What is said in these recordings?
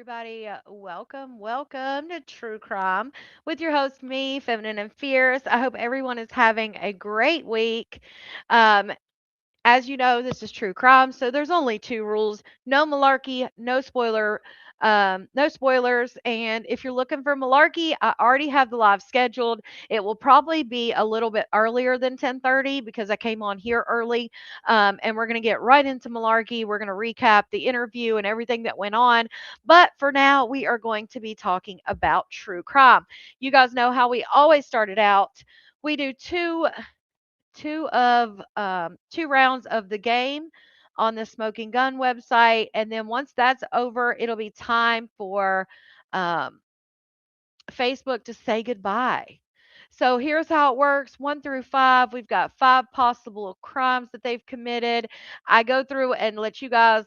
everybody. Welcome to True Crime with your host, me, Feminine and Fierce. I hope everyone is having a great week. Um, as you know, this is true crime, so there's only two rules: no malarkey, no spoilers. And if you're looking for malarkey, I already have the live scheduled. It will probably be a little bit earlier than 10:30 because I came on here early. And we're gonna get right into malarkey. We're gonna recap the interview and everything that went on. But for now, we are going to be talking about true crime. You guys know how we always started out. We do two rounds of the game on the Smoking Gun website, and then once that's over, it'll be time for um, Facebook to say goodbye. So here's how it works: 1 through 5. We've got 5 possible crimes that they've committed. I go through and let you guys.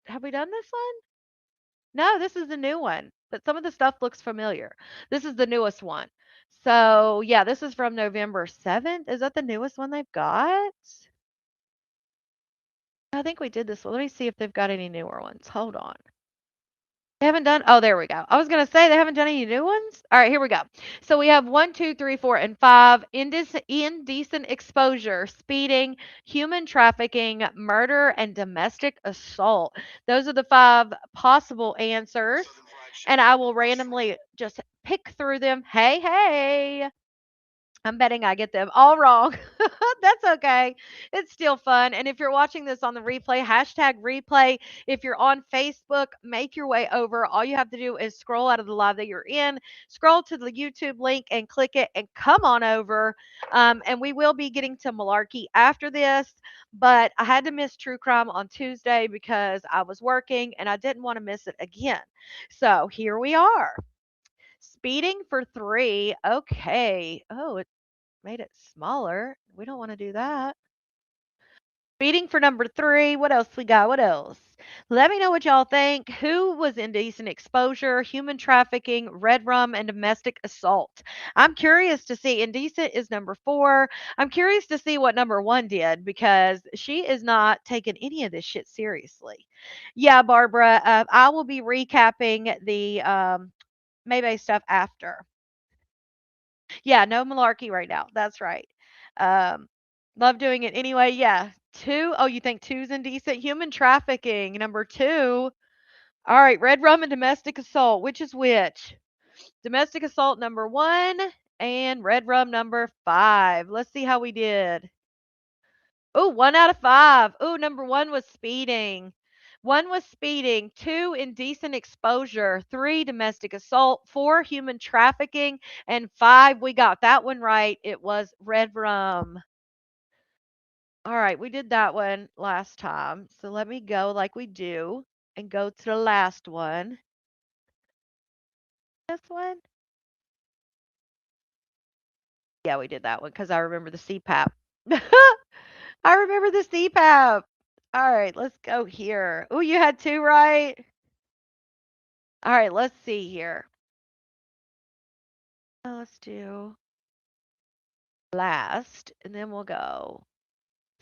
Have we done this one? No, this is the new one, but some of the stuff looks familiar. This is the newest one. So yeah, this is from November 7th. Is that the newest one they've got? I think we did this one. Let me see if they've got any newer ones. Hold on. They haven't done. Oh, there we go. I was gonna say they haven't done any new ones. All right, here we go. So we have 1, 2, 3, 4, and 5. Indecent exposure, speeding, human trafficking, murder, and domestic assault. Those are the 5 possible answers, and I will randomly just pick through them. Hey, hey. I'm betting I get them all wrong. That's okay. It's still fun. And if you're watching this on the replay, hashtag replay. If you're on Facebook, make your way over. All you have to do is scroll out of the live that you're in, scroll to the YouTube link and click it and come on over. And we will be getting to Malarkey after this. But I had to miss True Crime on Tuesday because I was working and I didn't want to miss it again. So here we are. Speeding for 3. Okay. Oh, made it smaller. We don't want to do that. Speeding for number 3. What else we got? What else? Let me know what y'all think. Who was indecent exposure, human trafficking, red rum, and domestic assault? I'm curious to see. Indecent is number 4. I'm curious to see what number 1 did because she is not taking any of this shit seriously. Yeah, Barbara, I will be recapping the Maybe stuff after. Yeah, no malarkey right now. That's right. Um, love doing it anyway. Yeah. Two. Oh, you think two's indecent? Human trafficking, number 2. All right, red rum and domestic assault. Which is which? Domestic assault number 1 and red rum number 5. Let's see how we did. Oh, 1 out of 5. Oh, number 1 was speeding. 1 was speeding, 2 indecent exposure, 3 domestic assault, 4 human trafficking, and 5 we got that one right. It was red rum. All right, we did that one last time. So let me go like we do and go to the last one. This one? Yeah, we did that one because I remember the CPAP. I remember the CPAP. All right, let's go here. Oh, you had 2 right. All right, let's see here. Let's do last, and then we'll go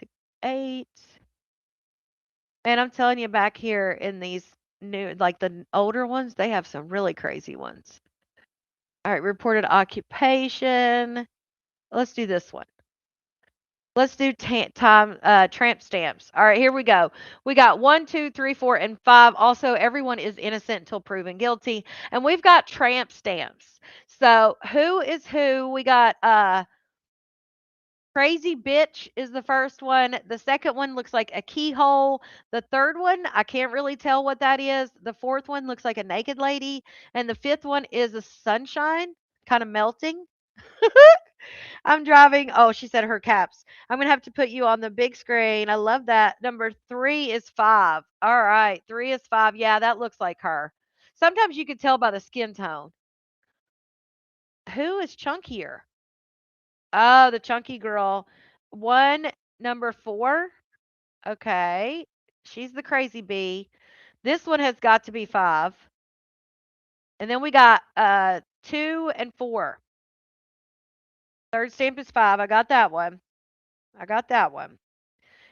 to 8. And I'm telling you, back here in these new, like the older ones, they have some really crazy ones. All right, reported occupation. Let's do this one. Let's do tramp stamps. All right, here we go. We got 1, 2, 3, 4, and 5. Also, everyone is innocent until proven guilty, and we've got tramp stamps. So who is who? We got crazy bitch is the first one. The second one looks like a keyhole. The third one, I can't really tell what that is. The fourth one looks like a naked lady, and the fifth one is a sunshine, kind of melting. I'm driving. Oh, she said her caps. I'm gonna have to put you on the big screen. I love that. Number 3 is 5. All right, 3 is 5. Yeah, that looks like her. Sometimes you could tell by the skin tone. Who is chunkier? Oh, the chunky girl. One, number 4. Okay. She's the crazy bee. This one has got to be 5. And then we got 2 and 4. Third stamp is 5. I got that one. I got that one.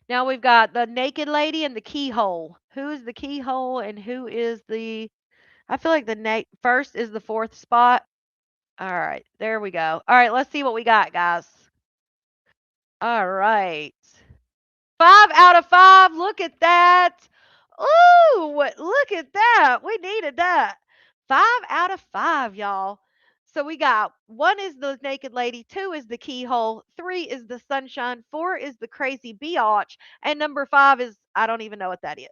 Now we've got the naked lady and the keyhole. Who is the keyhole and who is the I feel like the first is the fourth spot. All right, there we go. All right, let's see what we got, guys. All right. 5 out of 5. Look at that. Ooh, look at that. We needed that. 5 out of 5, y'all. So we got 1 is the naked lady, 2 is the keyhole, 3 is the sunshine, 4 is the crazy biatch, and number 5 is I don't even know what that is.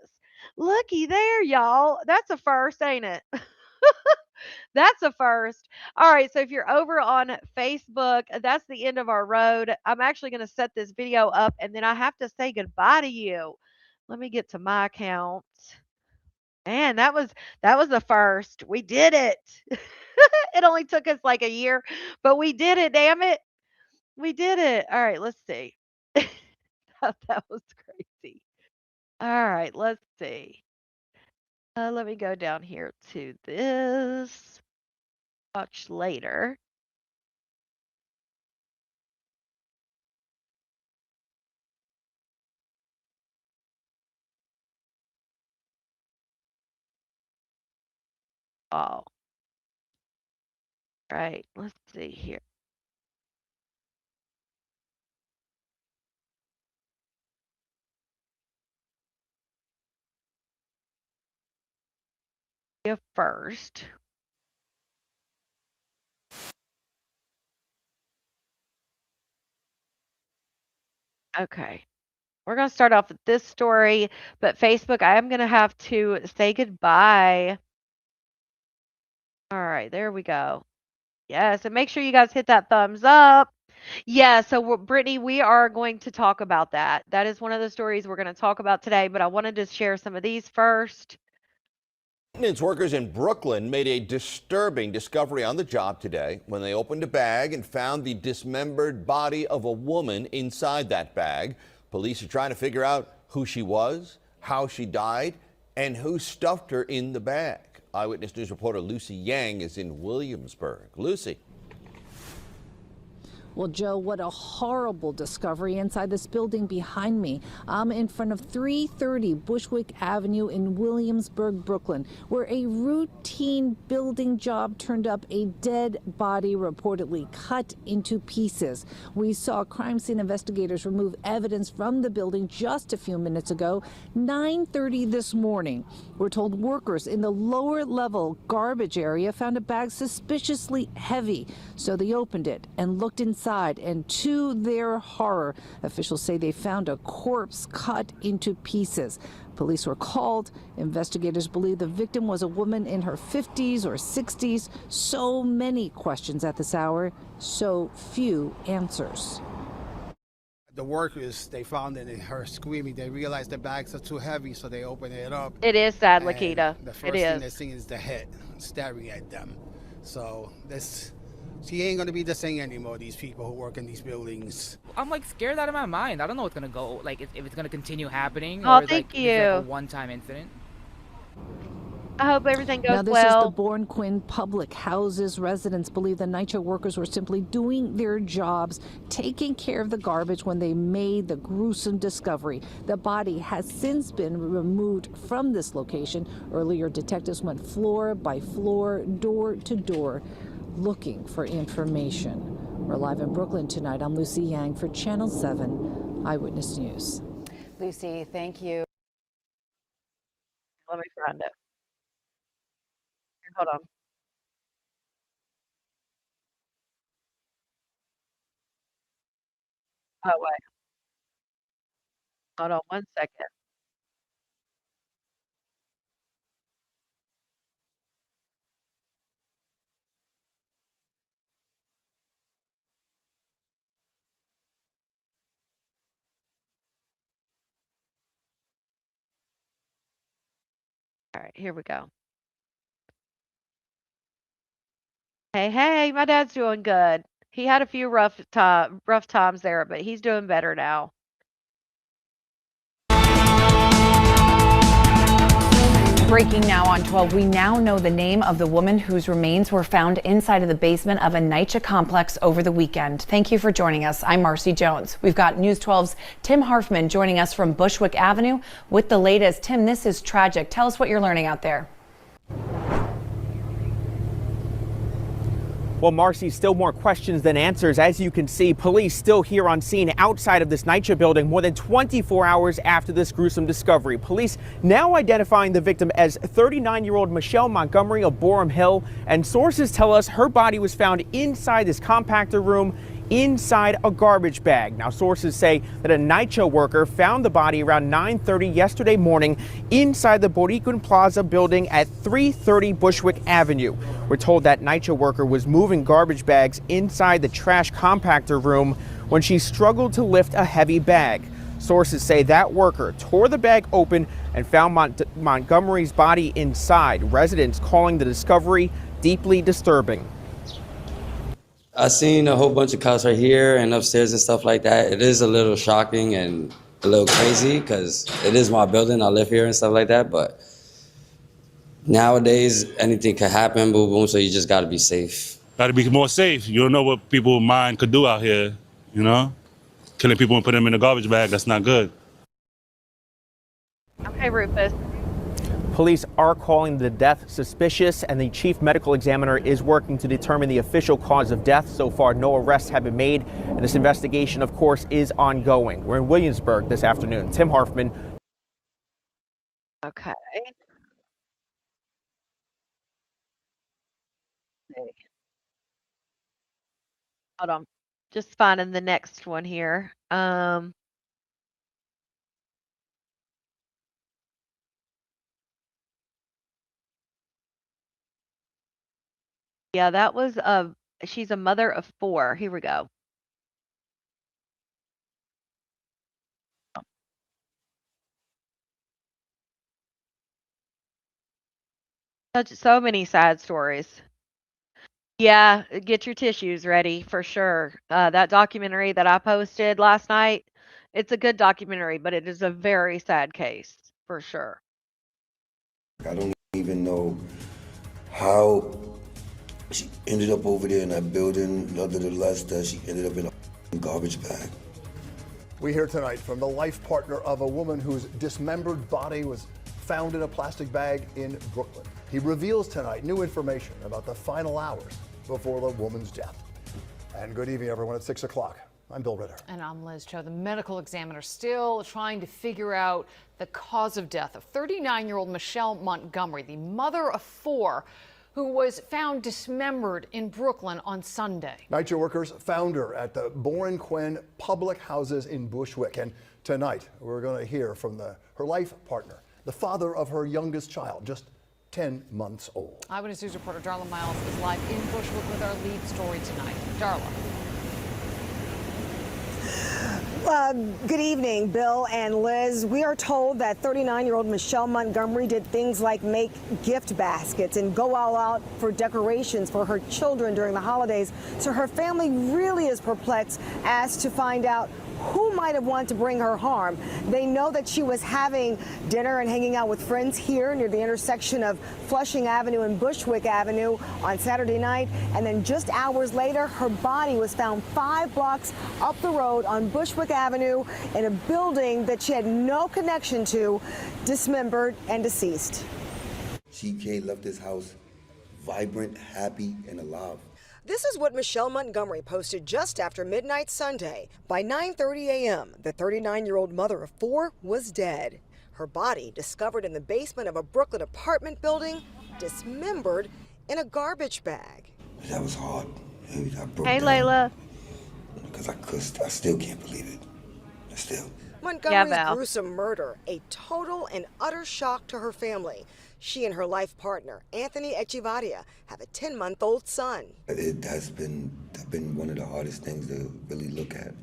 Looky there, y'all. That's a first, ain't it? That's a first. All right, so if you're over on Facebook, that's the end of our road. I'm actually going to set this video up and then I have to say goodbye to you. Let me get to my account. Man, that was the first. We did it. It only took us like a year, but we did it, damn it. We did it. All right, let's see. That was crazy. All right, let's see. Let me go down here to this. Watch later. Oh, right. Let's see here. Here first. Okay. We're going to start off with this story, but Facebook, I am going to have to say goodbye. All right, there we go. Yes, and make sure you guys hit that thumbs up. Yeah, so Brittany, we are going to talk about that. That is one of the stories we're going to talk about today, but I wanted to share some of these first. Maintenance workers in Brooklyn made a disturbing discovery on the job today when they opened a bag and found the dismembered body of a woman inside that bag. Police are trying to figure out who she was, how she died, and who stuffed her in the bag. Eyewitness News reporter Lucy Yang is in Williamsburg. Lucy. Well, Joe, what a horrible discovery inside this building behind me. I'm in front of 330 Bushwick Avenue in Williamsburg, Brooklyn, where a routine building job turned up a dead body reportedly cut into pieces. We saw crime scene investigators remove evidence from the building just a few minutes ago. 9:30 this morning, we're told workers in the lower level garbage area found a bag suspiciously heavy, so they opened it and looked inside. And to their horror, officials say they found a corpse cut into pieces. Police were called. Investigators believe the victim was a woman in her 50s or 60s. So many questions at this hour, so few answers. The workers, they found it in her screaming. They realized the bags are too heavy, so they opened it up. It is sad, Lakita. The first thing they're seeing is the head staring at them. So she ain't gonna be the same anymore, these people who work in these buildings. I'm like scared out of my mind. I don't know what's gonna go, like if it's gonna continue happening Oh, or thank like you. it's like a one-time incident. I hope everything goes Now, this well. is the Bourne Quinn Public Houses. Residents believe the NYCHA workers were simply doing their jobs, taking care of the garbage when they made the gruesome discovery. The body has since been removed from this location. Earlier, detectives went floor by floor, door to door, looking for information. We're live in Brooklyn tonight. I'm Lucy Yang for Channel 7 Eyewitness News. Lucy, thank you. Let me find it. Hold on. Oh, wait. Hold on 1 second. All right, here we go. Hey, hey, my dad's doing good. He had a few rough times there, but he's doing better now. Breaking now on 12, we now know the name of the woman whose remains were found inside of the basement of a NYCHA complex over the weekend. Thank you for joining us. I'm Marcy Jones. We've got News 12's Tim Harfman joining us from Bushwick Avenue with the latest. Tim, this is tragic. Tell us what you're learning out there. Well, Marcy, still more questions than answers. As you can see, police still here on scene outside of this NYCHA building more than 24 hours after this gruesome discovery. Police now identifying the victim as 39-year-old Michelle Montgomery of Borum Hill, and sources tell us her body was found inside this compactor room inside a garbage bag. Now, sources say that a NYCHA worker found the body around 9:30 yesterday morning inside the Boricuan Plaza building at 330 Bushwick Avenue. We're told that NYCHA worker was moving garbage bags inside the trash compactor room when she struggled to lift a heavy bag. Sources say that worker tore the bag open and found Montgomery's body inside. Residents calling the discovery deeply disturbing. I seen a whole bunch of cops right here and upstairs and stuff like that. It is a little shocking and a little crazy because it is my building. I live here and stuff like that. But nowadays, anything could happen, boom, boom. So you just got to be safe. Got to be more safe. You don't know what people's mind could do out here, you know? Killing people and putting them in a garbage bag, that's not good. Okay, Rufus. Police are calling the death suspicious, and the chief medical examiner is working to determine the official cause of death. So far, no arrests have been made, and this investigation, of course, is ongoing. We're in Williamsburg this afternoon. Tim Harfman. Okay. Hold on. Just finding the next one here. Yeah, that was she's a mother of 4. Here we go. So many sad stories. Yeah, get your tissues ready for sure. That documentary that I posted last night, it's a good documentary, but it is a very sad case for sure. I don't even know how she ended up over there in that building, nonetheless that she ended up in a garbage bag. We hear tonight from the life partner of a woman whose dismembered body was found in a plastic bag in Brooklyn. He reveals tonight new information about the final hours before the woman's death. And good evening, everyone. At 6 o'clock. I'm Bill Ritter. And I'm Liz Cho. The medical examiner still trying to figure out the cause of death of 39-year-old Michelle Montgomery, the mother of 4, who was found dismembered in Brooklyn on Sunday. NYCHA workers found her at the Boricuan public houses in Bushwick. And tonight, we're going to hear from her life partner, the father of her youngest child, just 10 months old. Eyewitness News reporter Darla Miles is live in Bushwick with our lead story tonight. Darla. Good evening, Bill and Liz. We are told that 39-year-old Michelle Montgomery did things like make gift baskets and go all out for decorations for her children during the holidays. So her family really is perplexed as to find out who might have wanted to bring her harm. They know that she was having dinner and hanging out with friends here near the intersection of Flushing Avenue and Bushwick Avenue on Saturday night. And then just hours later, her body was found 5 blocks up the road on Bushwick Avenue in a building that she had no connection to, dismembered and deceased. She left this house vibrant, happy, and alive. This is what Michelle Montgomery posted just after midnight Sunday. By 9:30 a.m., the 39-year-old mother of 4 was dead. Her body discovered in the basement of a Brooklyn apartment building, dismembered in a garbage bag. That was hard. I broke Hey, down Layla. because I still can't believe it. Montgomery's Val. gruesome murder, a total and utter shock to her family. She and her life partner, Anthony Echevarria, have a 10-month-old son. It has been one of the hardest things to really look at.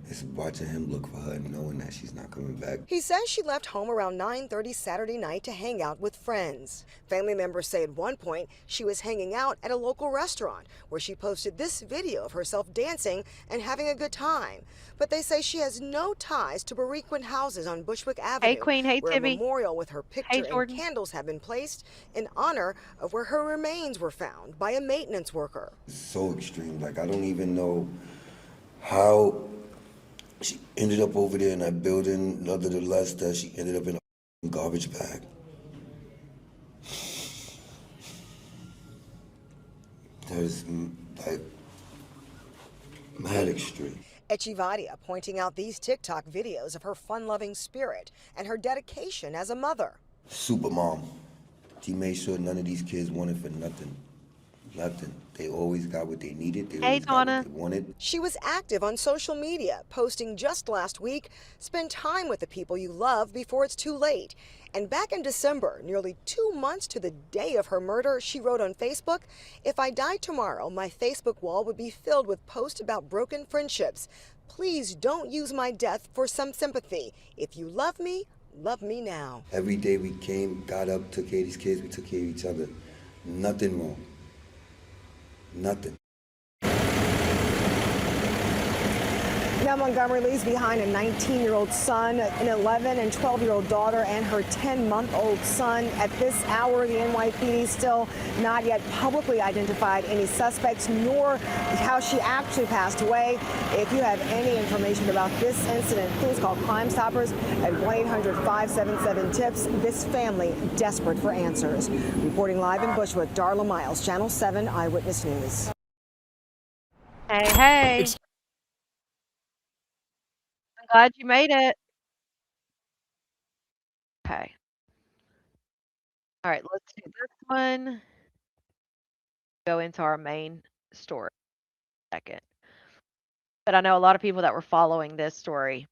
It's watching him look for her and knowing that she's not coming back. He says she left home around 9:30 Saturday night to hang out with friends. Family members say at one point she was hanging out at a local restaurant where she posted this video of herself dancing and having a good time. But they say she has no ties to Boricuan houses on Bushwick Avenue. Hey, Queen. Hey, where Tibby. a memorial with her picture Hey, and candles have been placed in honor of where her remains were found by a maintenance worker. It's so extreme. Like, I don't even know how she ended up over there in that building, nonetheless that she ended up in a garbage bag. That is like mad extreme. Echevarria pointing out these TikTok videos of her fun-loving spirit and her dedication as a mother. Super mom. She made sure none of these kids wanted for nothing. Nothing. They always got what they needed. They always got what they wanted. She was active on social media, posting just last week, spend time with the people you love before it's too late. And back in December, nearly 2 months to the day of her murder, she wrote on Facebook, "If I died tomorrow, my Facebook wall would be filled with posts about broken friendships. Please don't use my death for some sympathy. If you love me now." Every day we came, got up, took care of these kids, we took care of each other. Nothing wrong. Nothing. Now Montgomery leaves behind a 19-year-old son, an 11 and 12-year-old daughter, and her 10-month-old son. At this hour, the NYPD still not yet publicly identified any suspects, nor how she actually passed away. If you have any information about this incident, please call Crime Stoppers at 1-800-577-TIPS. This family desperate for answers. Reporting live in Bushwick, Darla Miles, Channel 7 Eyewitness News. Hey. I'm glad you made it. Okay. All right, let's do this one. Go into our main story in a second. But I know a lot of people that were following this story.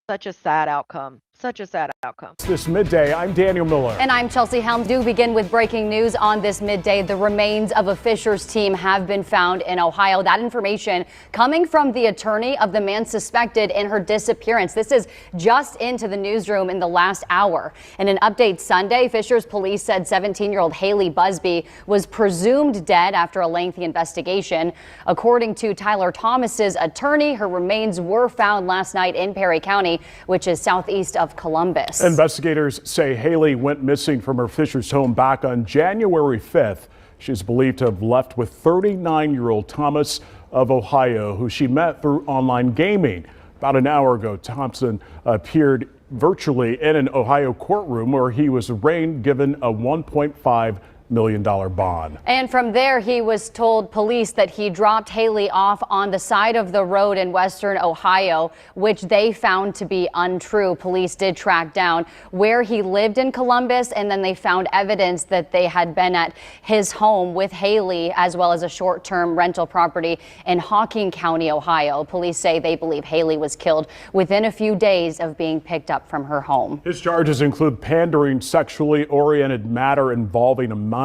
Such a sad outcome. Such a sad outcome. This midday, I'm Daniel Miller. And I'm Chelsea Helms. Do begin with breaking news on this midday. The remains of a Fisher's team have been found in Ohio. That information coming from the attorney of the man suspected in her disappearance. This is just into the newsroom in the last hour. In an update Sunday, Fisher's police said 17-year-old Haley Busby was presumed dead after a lengthy investigation. According to Tyler Thomas's attorney, her remains were found last night in Perry County, which is southeast of Columbus. Investigators say Haley went missing from her Fisher's home back on January 5th. She's believed to have left with 39-year-old Thomas of Ohio, who she met through online gaming. About an hour ago, Thompson appeared virtually in an Ohio courtroom where he was arraigned, given a $1.5 million bond. And from there, he was told police that he dropped Haley off on the side of the road in western Ohio, which they found to be untrue. Police did track down where he lived in Columbus, and then they found evidence that they had been at his home with Haley, as well as a short-term rental property in Hawking County, Ohio. Police say they believe Haley was killed within a few days of being picked up from her home. His charges include pandering, sexually oriented matter involving a minor.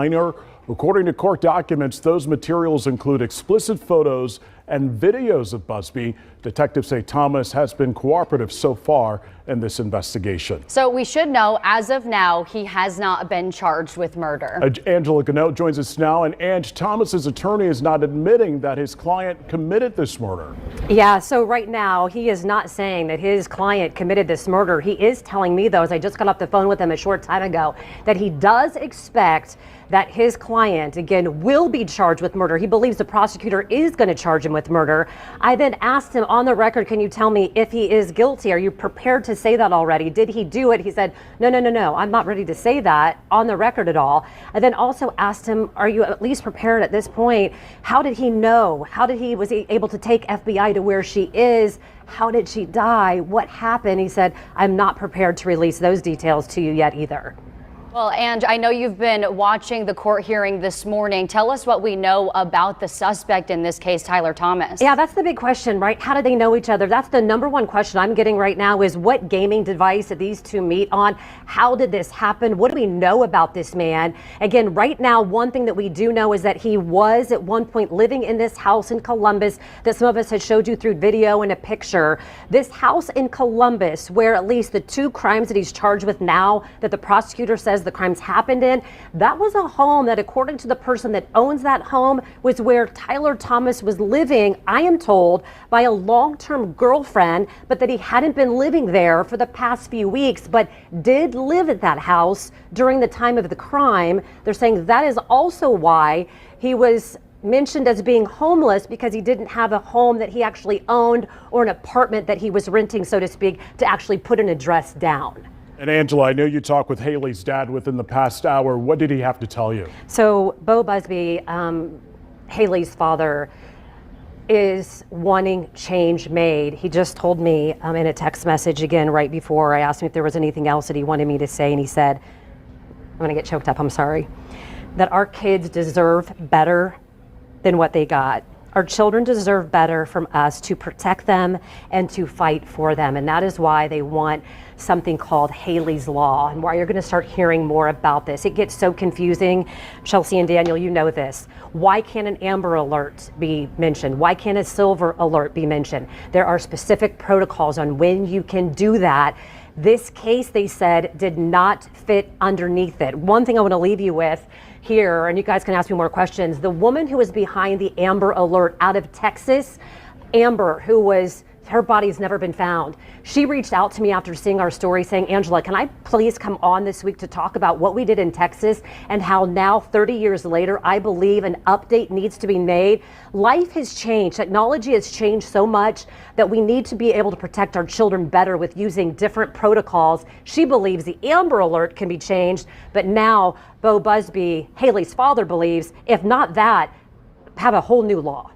According to court documents, those materials include explicit photos and videos of Busby. Detectives say Thomas has been cooperative so far in this investigation. So we should know, as of now, he has not been charged with murder. Angela Gannett joins us now, and Ange, Thomas's attorney is not admitting that his client committed this murder. Yeah, so right now he is not saying that his client committed this murder. He is telling me, though, as I just got off the phone with him a short time ago, that he does expect that his client, again, will be charged with murder. He believes the prosecutor is going to charge him with murder. I then asked him on the record, can you tell me if he is guilty? Are you prepared to say that already? Did he do it? He said, no, I'm not ready to say that on the record at all. I then also asked him, are you at least prepared at this point? How did he know? Was he able to take FBI to where she is? How did she die? What happened? He said, I'm not prepared to release those details to you yet either. Well, Ange, I know you've been watching the court hearing this morning. Tell us what we know about the suspect in this case, Tyler Thomas. Yeah, that's the big question, right? How do they know each other? That's the number one question I'm getting right now, is what gaming device did these two meet on? How did this happen? What do we know about this man? Again, right now, one thing that we do know is that he was at one point living in this house in Columbus that some of us had showed you through video and a picture. This house in Columbus, where at least the two crimes that he's charged with now, that the prosecutor says the crimes happened in, that was a home that, according to the person that owns that home, was where Tyler Thomas was living, I am told, by a long-term girlfriend, but that he hadn't been living there for the past few weeks, but did live at that house during the time of the crime. They're saying that is also why he was mentioned as being homeless, because he didn't have a home that he actually owned or an apartment that he was renting, so to speak, to actually put an address down. And Angela, I know you talked with Haley's dad within the past hour. What did he have to tell you? So Bo Busby Haley's father is wanting change made. He just told me in a text message again right before I asked him if there was anything else that he wanted me to say, and he said, I'm gonna get choked up, I'm sorry, that our kids deserve better than what they got. Our children deserve better from us to protect them and to fight for them. And that is why they want something called Haley's Law, and why you're going to start hearing more about this. It gets so confusing. Chelsea and Daniel, you know this. Why can't an Amber Alert be mentioned? Why can't a Silver Alert be mentioned? There are specific protocols on when you can do that. This case, they said, did not fit underneath it. One thing I want to leave you with here, and you guys can ask me more questions, the woman who was behind the Amber Alert out of Texas, Amber, her body's never been found. She reached out to me after seeing our story saying, Angela, can I please come on this week to talk about what we did in Texas and how now 30 years later, I believe an update needs to be made. Life has changed. Technology has changed so much that we need to be able to protect our children better with using different protocols. She believes the Amber Alert can be changed, but now Bo Busby, Haley's father, believes, if not that, have a whole new law.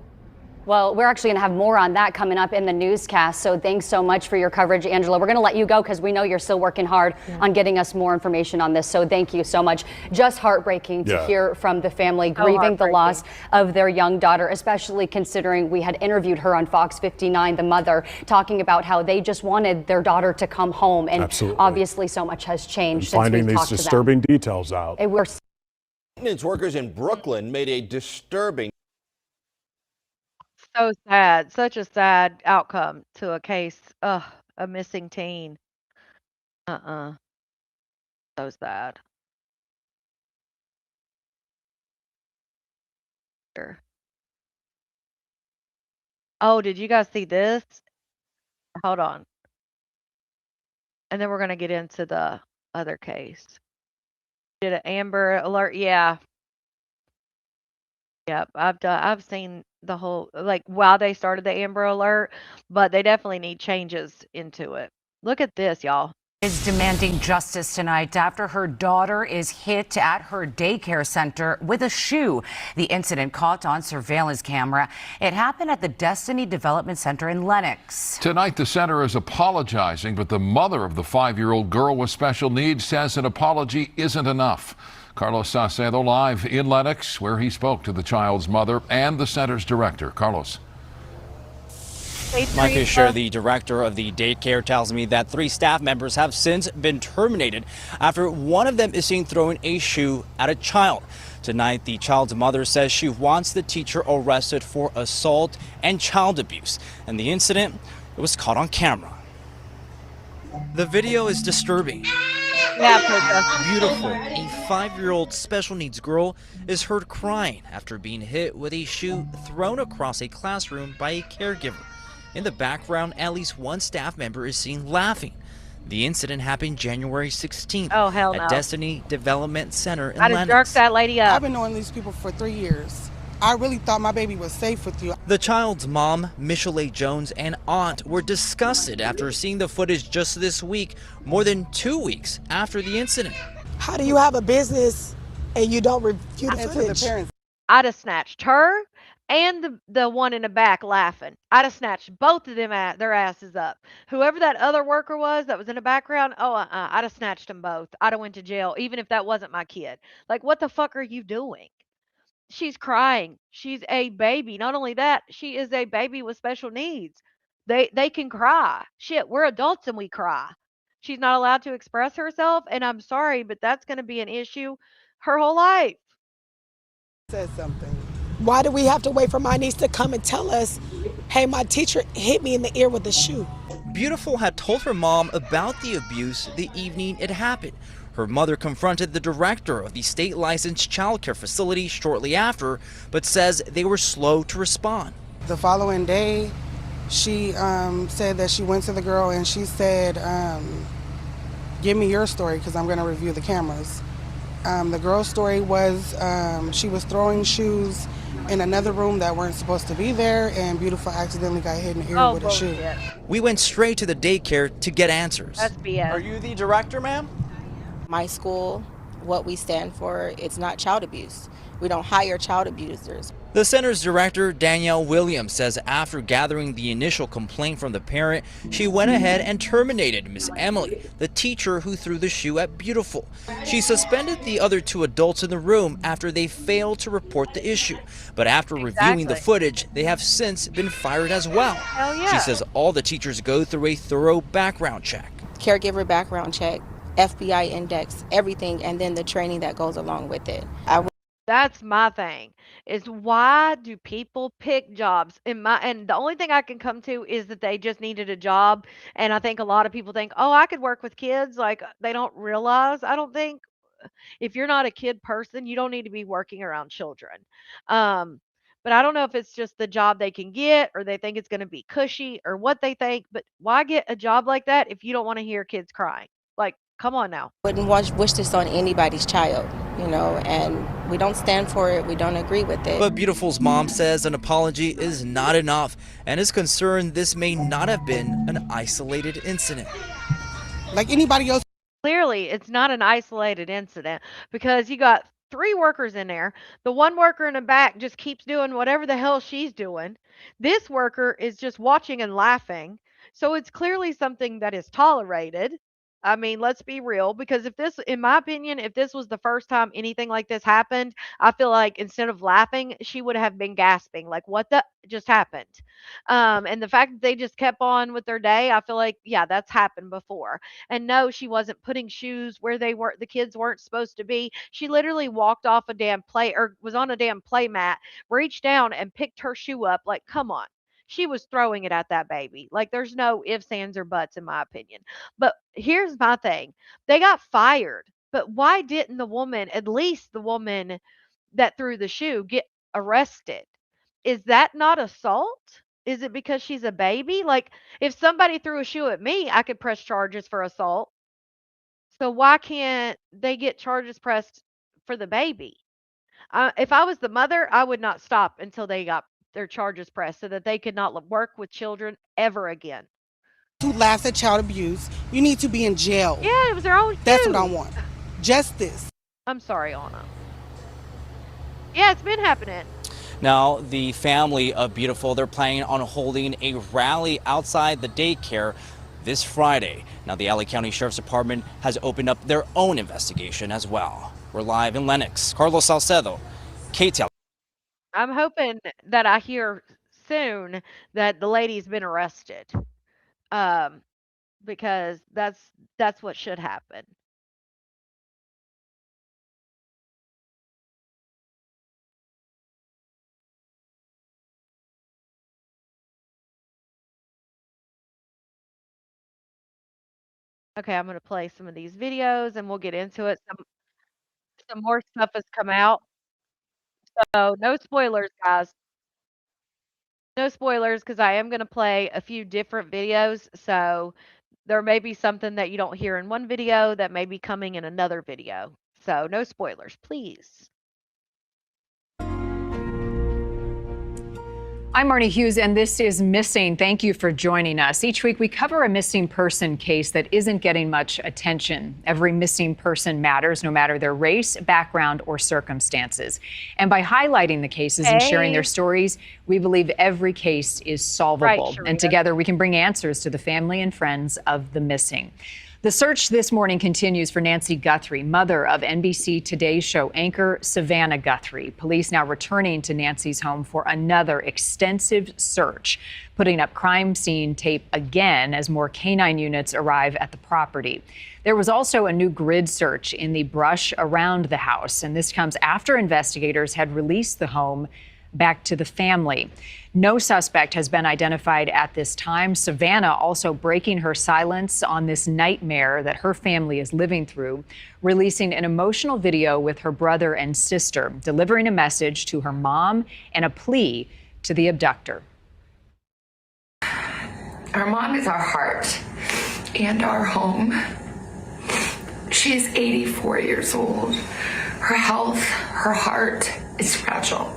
Well, we're actually going to have more on that coming up in the newscast. So thanks so much for your coverage, Angela. We're going to let you go because we know you're still working hard on getting us more information on this. So thank you so much. Just heartbreaking to hear from the family grieving the loss of their young daughter, especially considering we had interviewed her on Fox 59, the mother, talking about how they just wanted their daughter to come home. And obviously so much has changed since finding we've these talked disturbing details out. Maintenance workers in Brooklyn made a disturbing. So sad. Such a sad outcome to a case. Ugh, a missing teen. So sad. Sure. Oh, did you guys see this? Hold on. And then we're going to get into the other case. Did an Amber Alert? Yeah. Yep. I've seen the whole, like, while they started the Amber Alert, but they definitely need changes into it. Look at this, y'all. Is demanding justice tonight after her daughter is hit at her daycare center with a shoe. The incident caught on surveillance camera. It happened at the Destiny Development Center in Lenox. Tonight, the center is apologizing, but the mother of the 5-year-old girl with special needs says an apology isn't enough. Carlos Saucedo live in Lenox, where he spoke to the child's mother and the center's director. Carlos. Mike Fisher, the director of the daycare, tells me that 3 staff members have since been terminated after one of them is seen throwing a shoe at a child. Tonight, the child's mother says she wants the teacher arrested for assault and child abuse. And the incident, it was caught on camera. The video is disturbing. Beautiful. A 5-year-old special needs girl is heard crying after being hit with a shoe thrown across a classroom by a caregiver. In the background, at least one staff member is seen laughing. The incident happened January 16th at Destiny Development Center in I just Lenox. jerked that lady up. I've been knowing these people for 3 years. I really thought my baby was safe with you. The child's mom, Michelle Jones, and aunt were disgusted after seeing the footage just this week, more than 2 weeks after the incident. How do you have a business and you don't review the footage? I'd have snatched her and the one in the back laughing. I'd have snatched both of them their asses up. Whoever that other worker was that was in the background, I'd have snatched them both. I'd have went to jail, even if that wasn't my kid. Like, what the fuck are you doing? She's crying. She's a baby. Not only that, she is a baby with special needs. They can cry. Shit, we're adults and we cry. She's not allowed to express herself, and I'm sorry, but that's going to be an issue her whole life. Said something. Why do we have to wait for my niece to come and tell us, hey, my teacher hit me in the ear with a shoe? Beautiful had told her mom about the abuse the evening it happened. Her mother confronted the director of the state licensed childcare facility shortly after, but says they were slow to respond. The following day, she said that she went to the girl and she said, give me your story because I'm going to review the cameras. The girl's story was she was throwing shoes in another room that weren't supposed to be there, and Beautiful accidentally got hit in the ear with a shoe. We went straight to the daycare to get answers. That's BS. Are you the director, ma'am? My school what we stand for. It's not child abuse. We don't hire child abusers. The center's director, Danielle Williams, says after gathering the initial complaint from the parent, she went ahead and terminated Miss Emily, the teacher who threw the shoe at Beautiful. She suspended the other 2 adults in the room after they failed to report the issue. But after reviewing the footage, they have since been fired as well. Hell yeah. She says all the teachers go through a thorough background check. Caregiver background check, FBI index, everything, and then the training that goes along with it. That's my thing, is why do people pick jobs? And the only thing I can come to is that they just needed a job. And I think a lot of people think, oh, I could work with kids. Like, they don't realize, I don't think, if you're not a kid person, you don't need to be working around children. But I don't know if it's just the job they can get, or they think it's going to be cushy, or what they think. But why get a job like that if you don't want to hear kids crying? Like, come on now. Wouldn't wish this on anybody's child, and we don't stand for it. We don't agree with it. But Beautiful's mom says an apology is not enough and is concerned this may not have been an isolated incident. Like anybody else. Clearly, it's not an isolated incident, because you got 3 workers in there. The one worker in the back just keeps doing whatever the hell she's doing. This worker is just watching and laughing. So it's clearly something that is tolerated. I mean, let's be real, because in my opinion, if this was the first time anything like this happened, I feel like instead of laughing, she would have been gasping, like, what the just happened? And the fact that they just kept on with their day, I feel like, yeah, that's happened before. And no, she wasn't putting shoes where the kids weren't supposed to be. She literally walked off a damn or was on a damn play mat, reached down and picked her shoe up. Like, come on. She was throwing it at that baby. Like, there's no ifs, ands, or buts, in my opinion. But here's my thing. They got fired. But why didn't at least the woman that threw the shoe, get arrested? Is that not assault? Is it because she's a baby? Like, if somebody threw a shoe at me, I could press charges for assault. So why can't they get charges pressed for the baby? If I was the mother, I would not stop until they got their charges pressed, so that they could not work with children ever again. Who laughs at child abuse, you need to be in jail. Yeah, it was their own shoe. That's what I want. Justice. I'm sorry, Anna. Yeah, it's been happening. Now, the family of Beautiful, they're planning on holding a rally outside the daycare this Friday. Now, the LA County Sheriff's Department has opened up their own investigation as well. We're live in Lenox. Carlos Salcedo, KTL. I'm hoping that I hear soon that the lady's been arrested, because that's what should happen. Okay, I'm going to play some of these videos and we'll get into it. Some more stuff has come out. So no spoilers, guys. No spoilers, because I am going to play a few different videos. So there may be something that you don't hear in one video that may be coming in another video. So no spoilers, please. I'm Marnie Hughes, and this is Missing. Thank you for joining us. Each week, we cover a missing person case that isn't getting much attention. Every missing person matters, no matter their race, background, or circumstances. And by highlighting the cases and sharing their stories, we believe every case is solvable. Right, and together, we can bring answers to the family and friends of the missing. The search this morning continues for Nancy Guthrie, mother of NBC Today's Show anchor Savannah Guthrie. Police now returning to Nancy's home for another extensive search, putting up crime scene tape again as more canine units arrive at the property. There was also a new grid search in the brush around the house, and this comes after investigators had released the home back to the family. No suspect has been identified at this time. Savannah also breaking her silence on this nightmare that her family is living through, releasing an emotional video with her brother and sister, delivering a message to her mom and a plea to the abductor. Our mom is our heart and our home. She is 84 years old. Her health, her heart is fragile.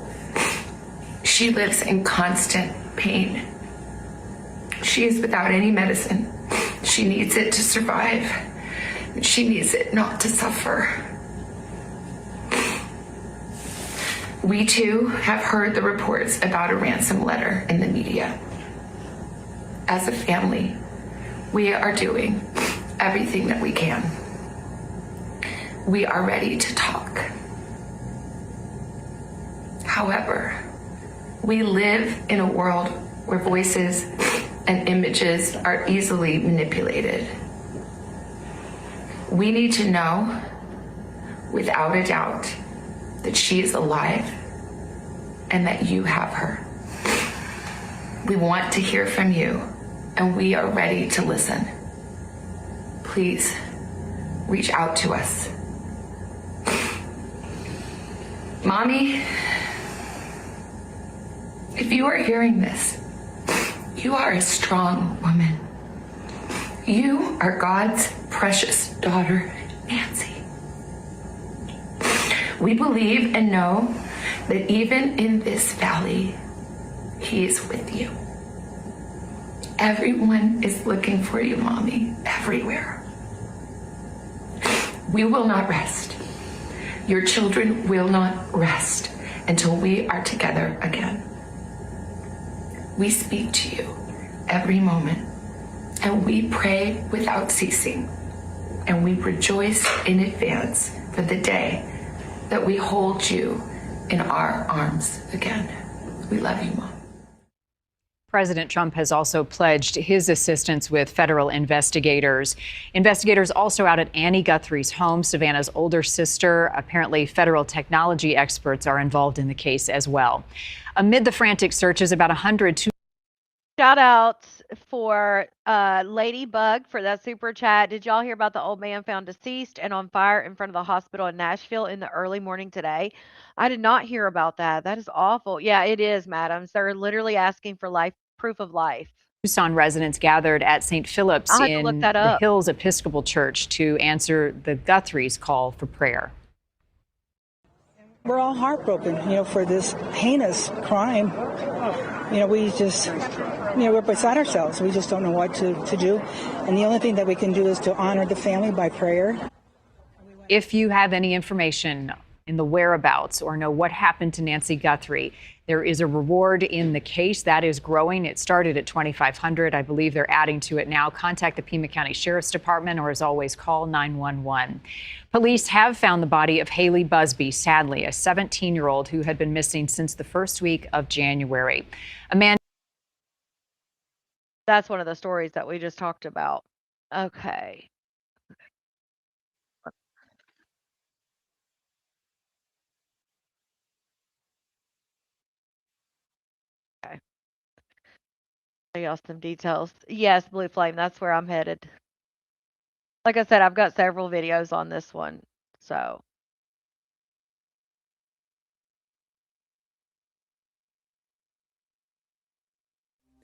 She lives in constant pain. She is without any medicine. She needs it to survive. She needs it not to suffer. We too have heard the reports about a ransom letter in the media. As a family, we are doing everything that we can. We are ready to talk. However, we live in a world where voices and images are easily manipulated. We need to know, without a doubt, that she is alive and that you have her. We want to hear from you, and we are ready to listen. Please reach out to us. Mommy, if you are hearing this, you are a strong woman. You are God's precious daughter, Nancy. We believe and know that even in this valley, He is with you. Everyone is looking for you, Mommy, everywhere. We will not rest. Your children will not rest until we are together again. We speak to you every moment, and we pray without ceasing, and we rejoice in advance for the day that we hold you in our arms again. We love you, Mom. President Trump has also pledged his assistance with federal investigators. Investigators also out at Annie Guthrie's home, Savannah's older sister. Apparently, federal technology experts are involved in the case as well. Amid the frantic searches, about 100 Shout outs for Ladybug for that super chat. Did y'all hear about the old man found deceased and on fire in front of the hospital in Nashville in the early morning today? I did not hear about that. That is awful. Yeah, it is, madams. They're literally asking for proof of life. Tucson residents gathered at St. Philip's I'll have to in look that the up. Hills Episcopal Church to answer the Guthrie's call for prayer. We're all heartbroken, for this heinous crime. We just, we're beside ourselves. We just don't know what to do. And the only thing that we can do is to honor the family by prayer. If you have any information in the whereabouts or know what happened to Nancy Guthrie, there is a reward in the case that is growing. It started at $2,500. I believe they're adding to it now. Contact the Pima County Sheriff's Department, or as always, call 911. Police have found the body of Haley Busby, sadly, a 17-year-old who had been missing since the first week of January. A man. That's one of the stories that we just talked about. Okay. Okay. Show y'all some details. Yes, Blue Flame, that's where I'm headed. Like I said, I've got several videos on this one, so.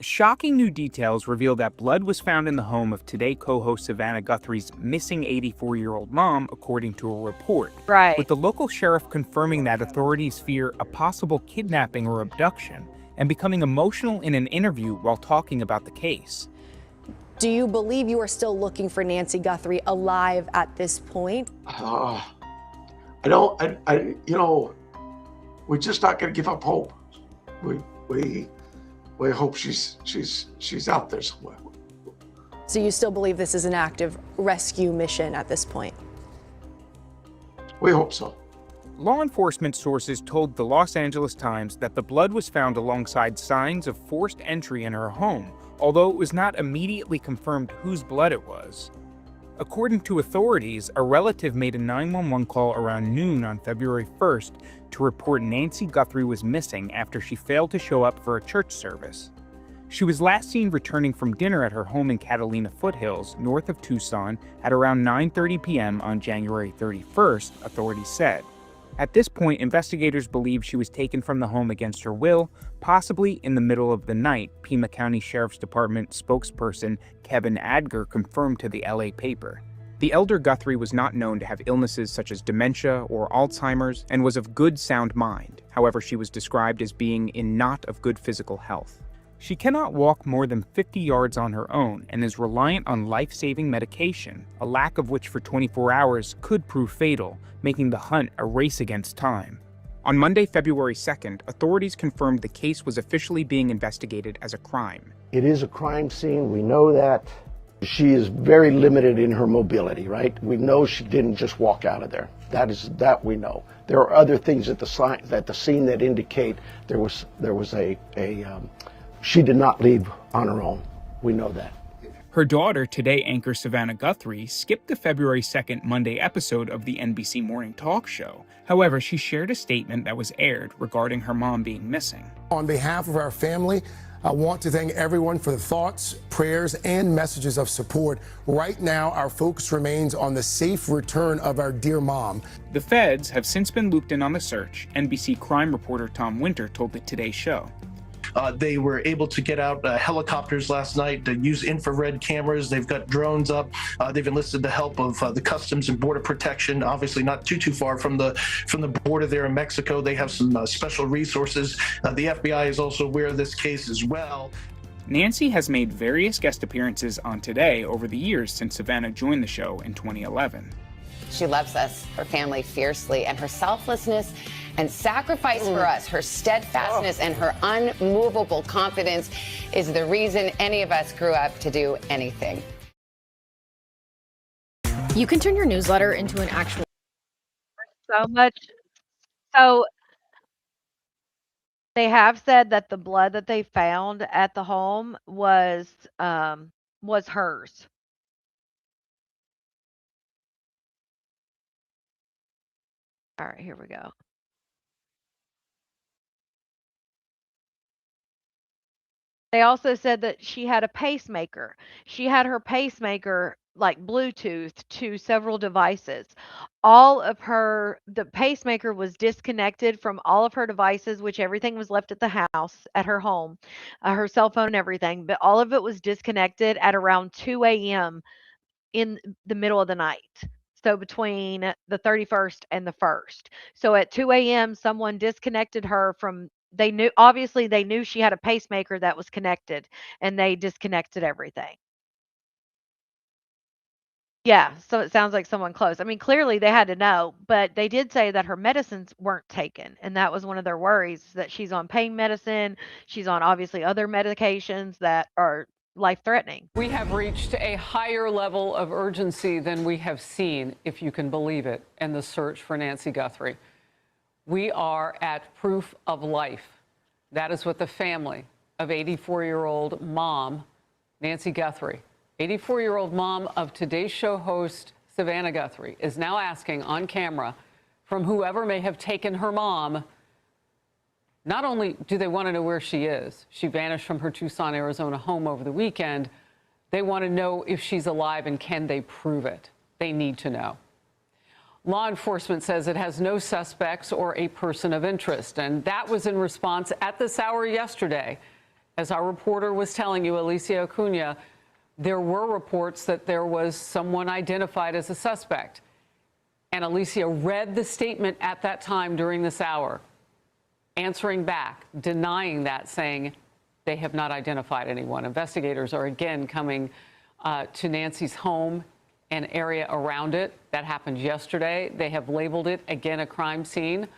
Shocking new details reveal that blood was found in the home of Today co-host Savannah Guthrie's missing 84-year-old mom, according to a report. Right. With the local sheriff confirming that authorities fear a possible kidnapping or abduction, and becoming emotional in an interview while talking about the case. Do you believe you are still looking for Nancy Guthrie alive at this point? We're just not going to give up hope. We hope she's out there somewhere. So you still believe this is an active rescue mission at this point? We hope so. Law enforcement sources told the Los Angeles Times that the blood was found alongside signs of forced entry in her home, although it was not immediately confirmed whose blood it was. According to authorities, a relative made a 911 call around noon on February 1st to report Nancy Guthrie was missing after she failed to show up for a church service. She was last seen returning from dinner at her home in Catalina Foothills, north of Tucson, at around 9:30 p.m. on January 31st, authorities said. At this point, investigators believe she was taken from the home against her will, possibly in the middle of the night, Pima County Sheriff's Department spokesperson Kevin Adger confirmed to the LA paper. The elder Guthrie was not known to have illnesses such as dementia or Alzheimer's and was of good sound mind. However, she was described as being in not of good physical health. She cannot walk more than 50 yards on her own and is reliant on life-saving medication, a lack of which for 24 hours could prove fatal, making the hunt a race against time. On Monday, February 2nd, authorities confirmed the case was officially being investigated as a crime. It is a crime scene. We know that. She is very limited in her mobility, right? We know she didn't just walk out of there. That we know. There are other things at the scene that indicate there was she did not leave on her own. We know that. Her daughter, Today anchor Savannah Guthrie, skipped the February 2nd Monday episode of the NBC Morning Talk Show. However, she shared a statement that was aired regarding her mom being missing. On behalf of our family, I want to thank everyone for the thoughts, prayers, and messages of support. Right now, our focus remains on the safe return of our dear mom. The feds have since been looped in on the search, NBC crime reporter Tom Winter told the Today Show. They were able to get out helicopters last night to use infrared cameras. They've got drones up. They've enlisted the help of the Customs and Border Protection, obviously not too far from the border there in Mexico. They have some special resources. The FBI is also aware of this case as well. Nancy has made various guest appearances on Today over the years since Savannah joined the show in 2011. She loves us, her family, fiercely, and her selflessness and sacrifice for us, her steadfastness and her unmovable confidence is the reason any of us grew up to do anything. You can turn your newsletter into an actual... So much. So they have said that the blood that they found at the home was hers. All right, here we go. They also said that she had a pacemaker. She had her pacemaker like Bluetooth to several devices. The pacemaker was disconnected from all of her devices, which everything was left at the house, at her home, her cell phone and everything, but all of it was disconnected at around 2 a.m. in the middle of the night. So between the 31st and the 1st. So at 2 a.m., someone disconnected her from, they knew she had a pacemaker that was connected, and they disconnected everything. Yeah, so it sounds like someone close. I mean, clearly they had to know, but they did say that her medicines weren't taken, and that was one of their worries, that she's on pain medicine, she's on obviously other medications that are life-threatening. We have reached a higher level of urgency than we have seen, if you can believe it, in the search for Nancy Guthrie. We are at proof of life. That is what the family of 84-year-old mom, Nancy Guthrie, 84-year-old mom of Today's Show host Savannah Guthrie, is now asking on camera from whoever may have taken her mom. Not only do they want to know where she is, she vanished from her Tucson, Arizona home over the weekend, they want to know if she's alive and can they prove it. They need to know. Law enforcement says it has no suspects or a person of interest, and that was in response at this hour yesterday. As our reporter was telling you, Alicia Acuna, there were reports that there was someone identified as a suspect. And Alicia read the statement at that time during this hour, answering back, denying that, saying they have not identified anyone. Investigators are again coming to Nancy's home and area around it. That happened yesterday. They have labeled it, again, a crime scene.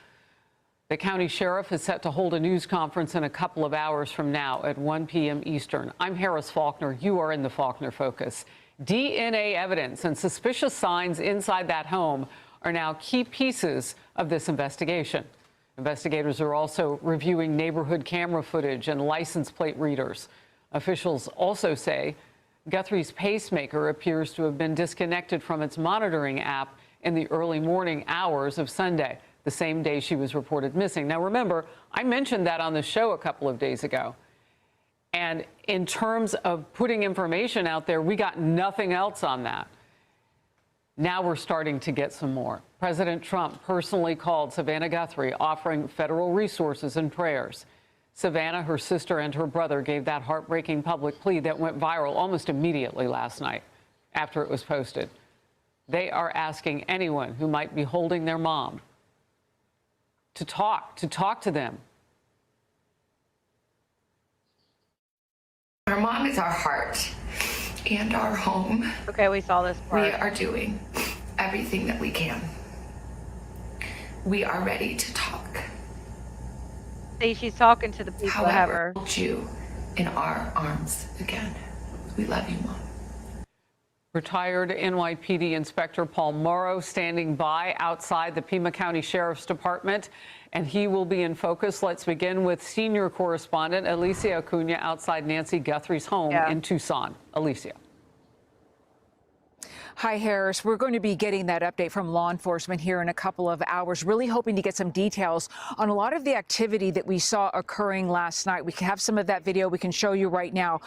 The county sheriff is set to hold a news conference in a couple of hours from now at 1 p.m. Eastern. I'm Harris Faulkner. You are in the Faulkner Focus. DNA evidence and suspicious signs inside that home are now key pieces of this investigation. Investigators are also reviewing neighborhood camera footage and license plate readers. Officials also say Guthrie's pacemaker appears to have been disconnected from its monitoring app in the early morning hours of Sunday, the same day she was reported missing. Now, remember, I mentioned that on the show a couple of days ago. And in terms of putting information out there, we got nothing else on that. Now we're starting to get some more. President Trump personally called Savannah Guthrie, offering federal resources and prayers. Savannah, her sister, and her brother gave that heartbreaking public plea that went viral almost immediately last night after it was posted. They are asking anyone who might be holding their mom to talk to them. Our mom is our heart and our home. Okay, we saw this part. We are doing everything that we can. We are ready to talk. See, she's talking to the people that have her. Hold you in our arms again. We love you, Mom. Retired NYPD Inspector Paul Morrow standing by outside the Pima County Sheriff's Department, and he will be in focus. Let's begin with senior correspondent Alicia Acuna outside Nancy Guthrie's home in Tucson. Alicia. Hi, Harris. We're going to be getting that update from law enforcement here in a couple of hours, really hoping to get some details on a lot of the activity that we saw occurring last night. We have some of that video we can show you right now.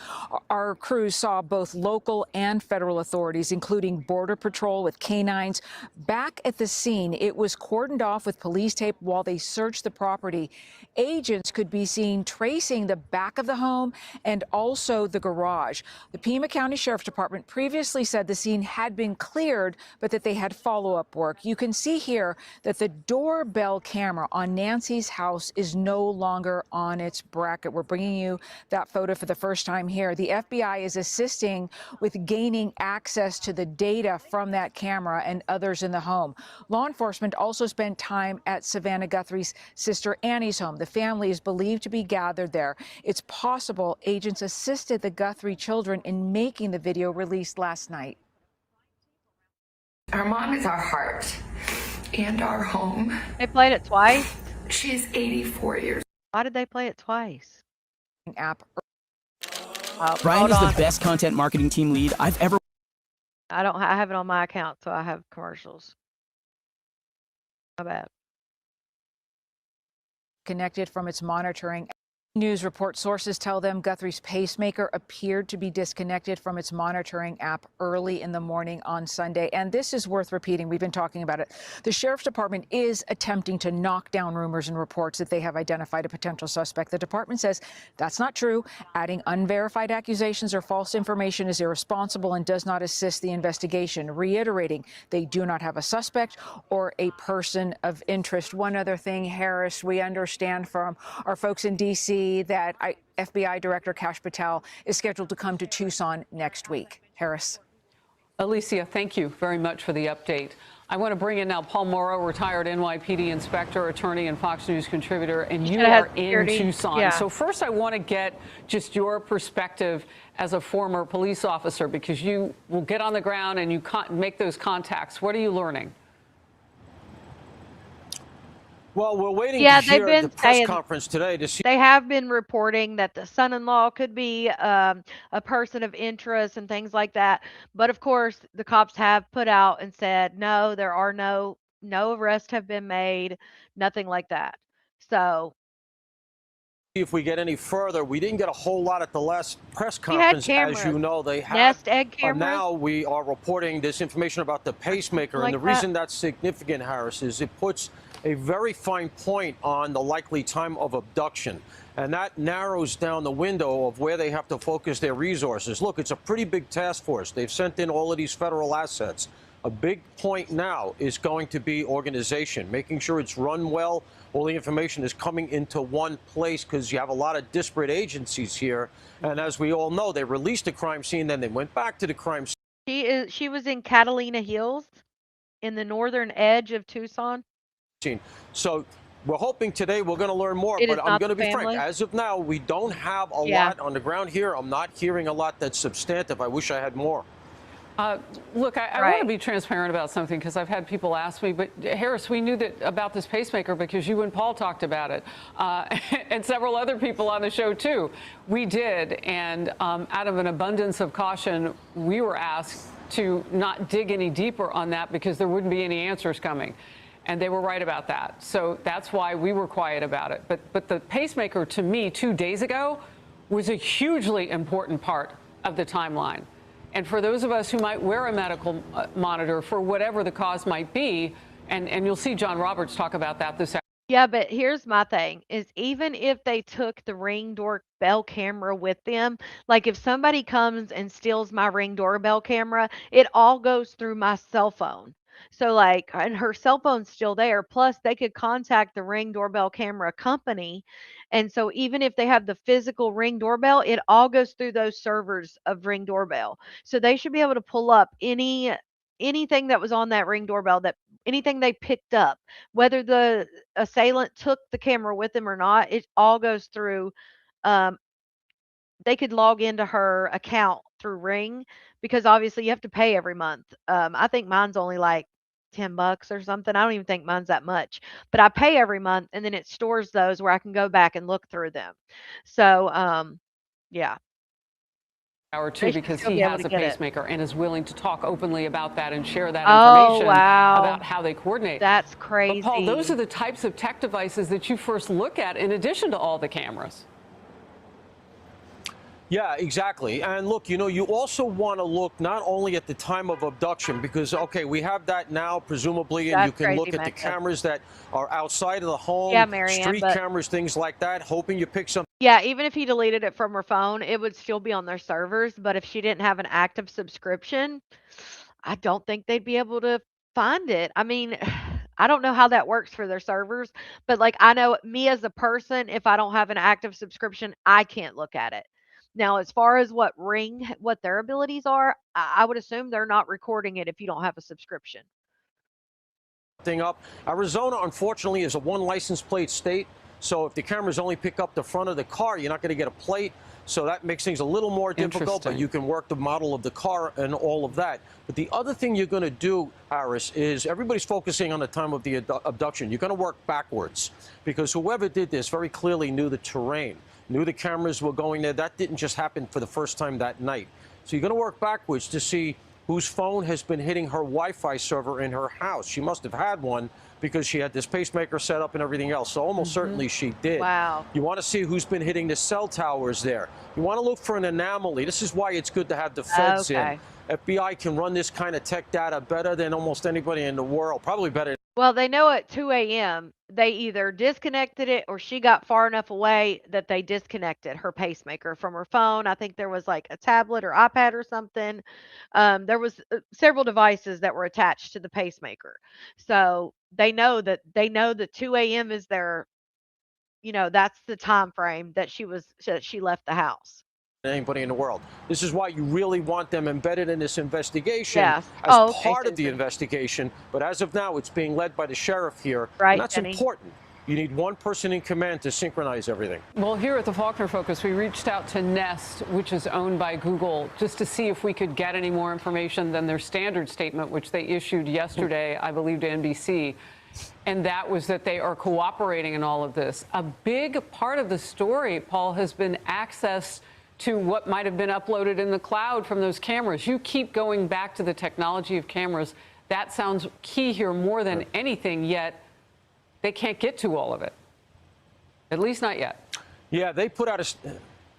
Our crews saw both local and federal authorities, including Border Patrol with canines. Back at the scene, it was cordoned off with police tape while they searched the property. Agents could be seen tracing the back of the home and also the garage. The Pima County Sheriff's Department previously said the scene had been cleared, but that they had follow-up work. You can see here that the doorbell camera on Nancy's house is no longer on its bracket. We're bringing you that photo for the first time here. The FBI is assisting with gaining access to the data from that camera and others in the home. Law enforcement also spent time at Savannah Guthrie's sister Annie's home. The family is believed to be gathered there. It's possible agents assisted the Guthrie children in making the video released last night. Our mom is our heart and our home. They played it twice? She's 84 years. Why did they play it twice? App. Brian is the best content marketing team lead I've ever. I have it on my account, so I have commercials. My bad. Connected from its monitoring. News report sources tell them Guthrie's pacemaker appeared to be disconnected from its monitoring app early in the morning on Sunday. And this is worth repeating. We've been talking about it. The Sheriff's Department is attempting to knock down rumors and reports that they have identified a potential suspect. The department says that's not true. Adding unverified accusations or false information is irresponsible and does not assist the investigation, reiterating they do not have a suspect or a person of interest. One other thing, Harris, we understand from our folks in D.C. that FBI Director Kash Patel is scheduled to come to Tucson next week. Harris. Alicia, thank you very much for the update. I want to bring in now Paul Morrow, retired NYPD inspector, attorney, and Fox News contributor, and you are in Tucson. Yeah. So first I want to get just your perspective as a former police officer, because you will get on the ground and you make those contacts. What are you learning? Well, we're waiting to they've hear been the press saying conference today to see. they have been reporting that the son-in-law could be a person of interest and things like that. But of course, the cops have put out and said, no, there are no arrests have been made, nothing like that. So If we get any further, we didn't get a whole lot at the last press you had conference, cameras, as you know. They have. nest egg cameras. Now we are reporting this information about the pacemaker, Like and the that. reason that's significant, Harris, is it puts a very fine point on the likely time of abduction, and that narrows down the window of where they have to focus their resources. Look, it's a pretty big task force. They've sent in all of these federal assets. A big point now is going to be organization, making sure it's run well. All the information is coming into one place because you have a lot of disparate agencies here. And as we all know, they released the crime scene, then they went back to the crime scene. She was in Catalina Hills in the northern edge of Tucson. So we're hoping today we're going to learn more, It but is I'm not going to the be frank. family? As of now, we don't have a Yeah. lot on the ground here. I'm not hearing a lot that's substantive. I wish I had more. Look, I want to be transparent about something, because I've had people ask me, but Harris, we knew that about this pacemaker because you and Paul talked about it, and several other people on the show too. We did, and out of an abundance of caution, we were asked to not dig any deeper on that because there wouldn't be any answers coming. And they were right about that. So that's why we were quiet about it. But the pacemaker, to me, 2 days ago, was a hugely important part of the timeline. And for those of us who might wear a medical monitor for whatever the cause might be, and you'll see John Roberts talk about that this afternoon. Yeah, but here's my thing is, even if they took the Ring doorbell camera with them, like if somebody comes and steals my Ring doorbell camera, it all goes through my cell phone. So like, and her cell phone's still there. Plus they could contact the Ring doorbell camera company. And so even if they have the physical Ring doorbell, it all goes through those servers of Ring doorbell. So they should be able to pull up any anything that was on that Ring doorbell, that anything they picked up, whether the assailant took the camera with him or not, it all goes through. Um, they could log into her account through Ring because obviously you have to pay every month. I think mine's only like $10 or something. I don't even think mine's that much, but I pay every month and then it stores those where I can go back and look through them. So, yeah. Hour They two should because still he be able has to a get it. pacemaker and is willing to talk openly about that and share that Oh, information wow. about how they coordinate. That's But Paul, those crazy. are the types of tech devices that you first look at in addition to all the cameras. Yeah, exactly. And look, you also want to look not only at the time of abduction, because, okay, we have that now, presumably, and you That's can crazy, look at the Mecca. cameras that are outside of the home, Yeah, Marianne, street but cameras, things like that, hoping you pick some. yeah, even if he deleted it from her phone, it would still be on their servers. But if she didn't have an active subscription, I don't think they'd be able to find it. I mean, I don't know how that works for their servers, but like I know me as a person, if I don't have an active subscription, I can't look at it. Now, as far as what Ring, what their abilities are, I would assume they're not recording it if you don't have a subscription. Thing up. Arizona, unfortunately, is a one license plate state. So if the cameras only pick up the front of the car, you're not going to get a plate. So that makes things a little more difficult, but you can work the model of the car and all of that. But the other thing you're going to do, Harris, is everybody's focusing on the time of the abduction. You're going to work backwards because whoever did this very clearly knew the terrain, knew the cameras were going there. That didn't just happen for the first time that night. So you're going to work backwards to see whose phone has been hitting her Wi-Fi server in her house. She must have had one because she had this pacemaker set up and everything else. So almost certainly she did. Wow. You want to see who's been hitting the cell towers there. You want to look for an anomaly. This is why it's good to have the feds in. FBI can run this kind of tech data better than almost anybody in the world, probably better. Well, they know at 2 a.m. they either disconnected it or she got far enough away that they disconnected her pacemaker from her phone. I think there was like a tablet or iPad or something. There was several devices that were attached to the pacemaker. So they know that 2 a.m. is their, that's the time frame that she left the house. Anybody in the world. This is why you really want them embedded in this investigation Yes. as part of the investigation. But as of now, it's being led by the sheriff here. Right, and that's Jenny. important. You need one person in command to synchronize everything. Well, here at the Faulkner Focus, we reached out to Nest, which is owned by Google, just to see if we could get any more information than their standard statement, which they issued yesterday, I believe, to NBC. And that was that they are cooperating in all of this. A big part of the story, Paul, has been access to what might have been uploaded in the cloud from those cameras. You keep going back to the technology of cameras. That sounds key here more than anything, yet they can't get to all of it. At least not yet. Yeah, they put out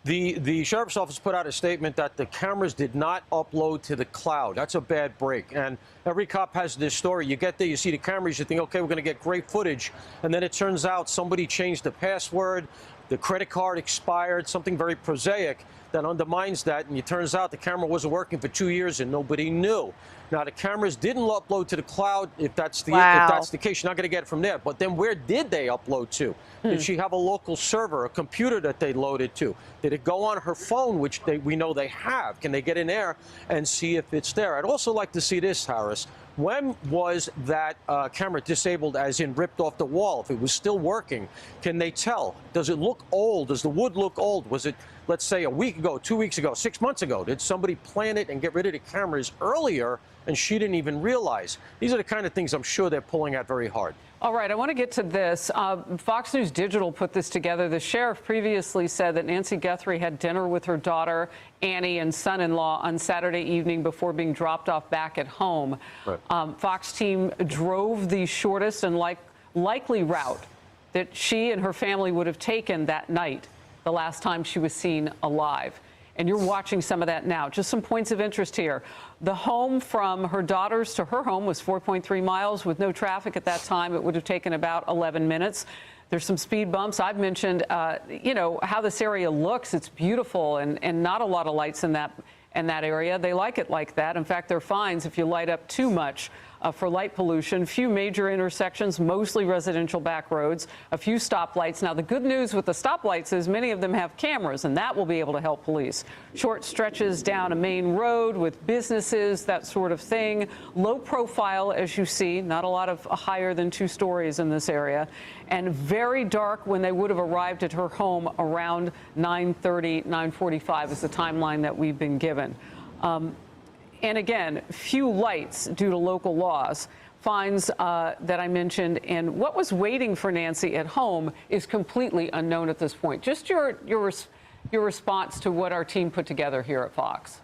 the sheriff's office put out a statement that the cameras did not upload to the cloud. That's a bad break. And every cop has this story. You get there, you see the cameras, you think, okay, we're going to get great footage. And then it turns out somebody changed the password. The credit card expired, something very prosaic that undermines that. And it turns out the camera wasn't working for 2 years and nobody knew. Now, the cameras didn't upload to the cloud. If that's the case, you're not going to get it from there. But then where did they upload to? Did she have a local server, a computer that they loaded to? Did it go on her phone, which we know they have? Can they get in there and see if it's there? I'd also like to see this, Harris. When was that camera disabled, as in ripped off the wall? If it was still working, can they tell? Does it look old? Does the wood look old? Was it, let's say, a week ago, 2 weeks ago, 6 months ago? Did somebody plan it and get rid of the cameras earlier and she didn't even realize? These are the kind of things I'm sure they're pulling at very hard. All right, I want to get to this. Fox News Digital put this together. The sheriff previously said that Nancy Guthrie had dinner with her daughter, Annie, and son-in-law on Saturday evening before being dropped off back at home. Right. Fox team drove the shortest and likely route that she and her family would have taken that night, the last time she was seen alive. And you're watching some of that now. Just some points of interest here. The home from her daughter's to her home was 4.3 miles with no traffic at that time. It would have taken about 11 minutes. There's some speed bumps. I've mentioned, how this area looks. It's beautiful and not a lot of lights in that area. They like it like that. In fact, there are fines if you light up too much for light pollution. Few major intersections, mostly residential back roads, a few stoplights. Now, the good news with the stoplights is many of them have cameras, and that will be able to help police. Short stretches down a main road with businesses, that sort of thing. Low profile, as you see, not a lot of higher than 2 stories in this area. And very dark when they would have arrived at her home around 9:30, 9:45 is the timeline that we've been given. And again, few lights due to local laws. Fines that I mentioned, and what was waiting for Nancy at home is completely unknown at this point. Just your response to what our team put together here at Fox.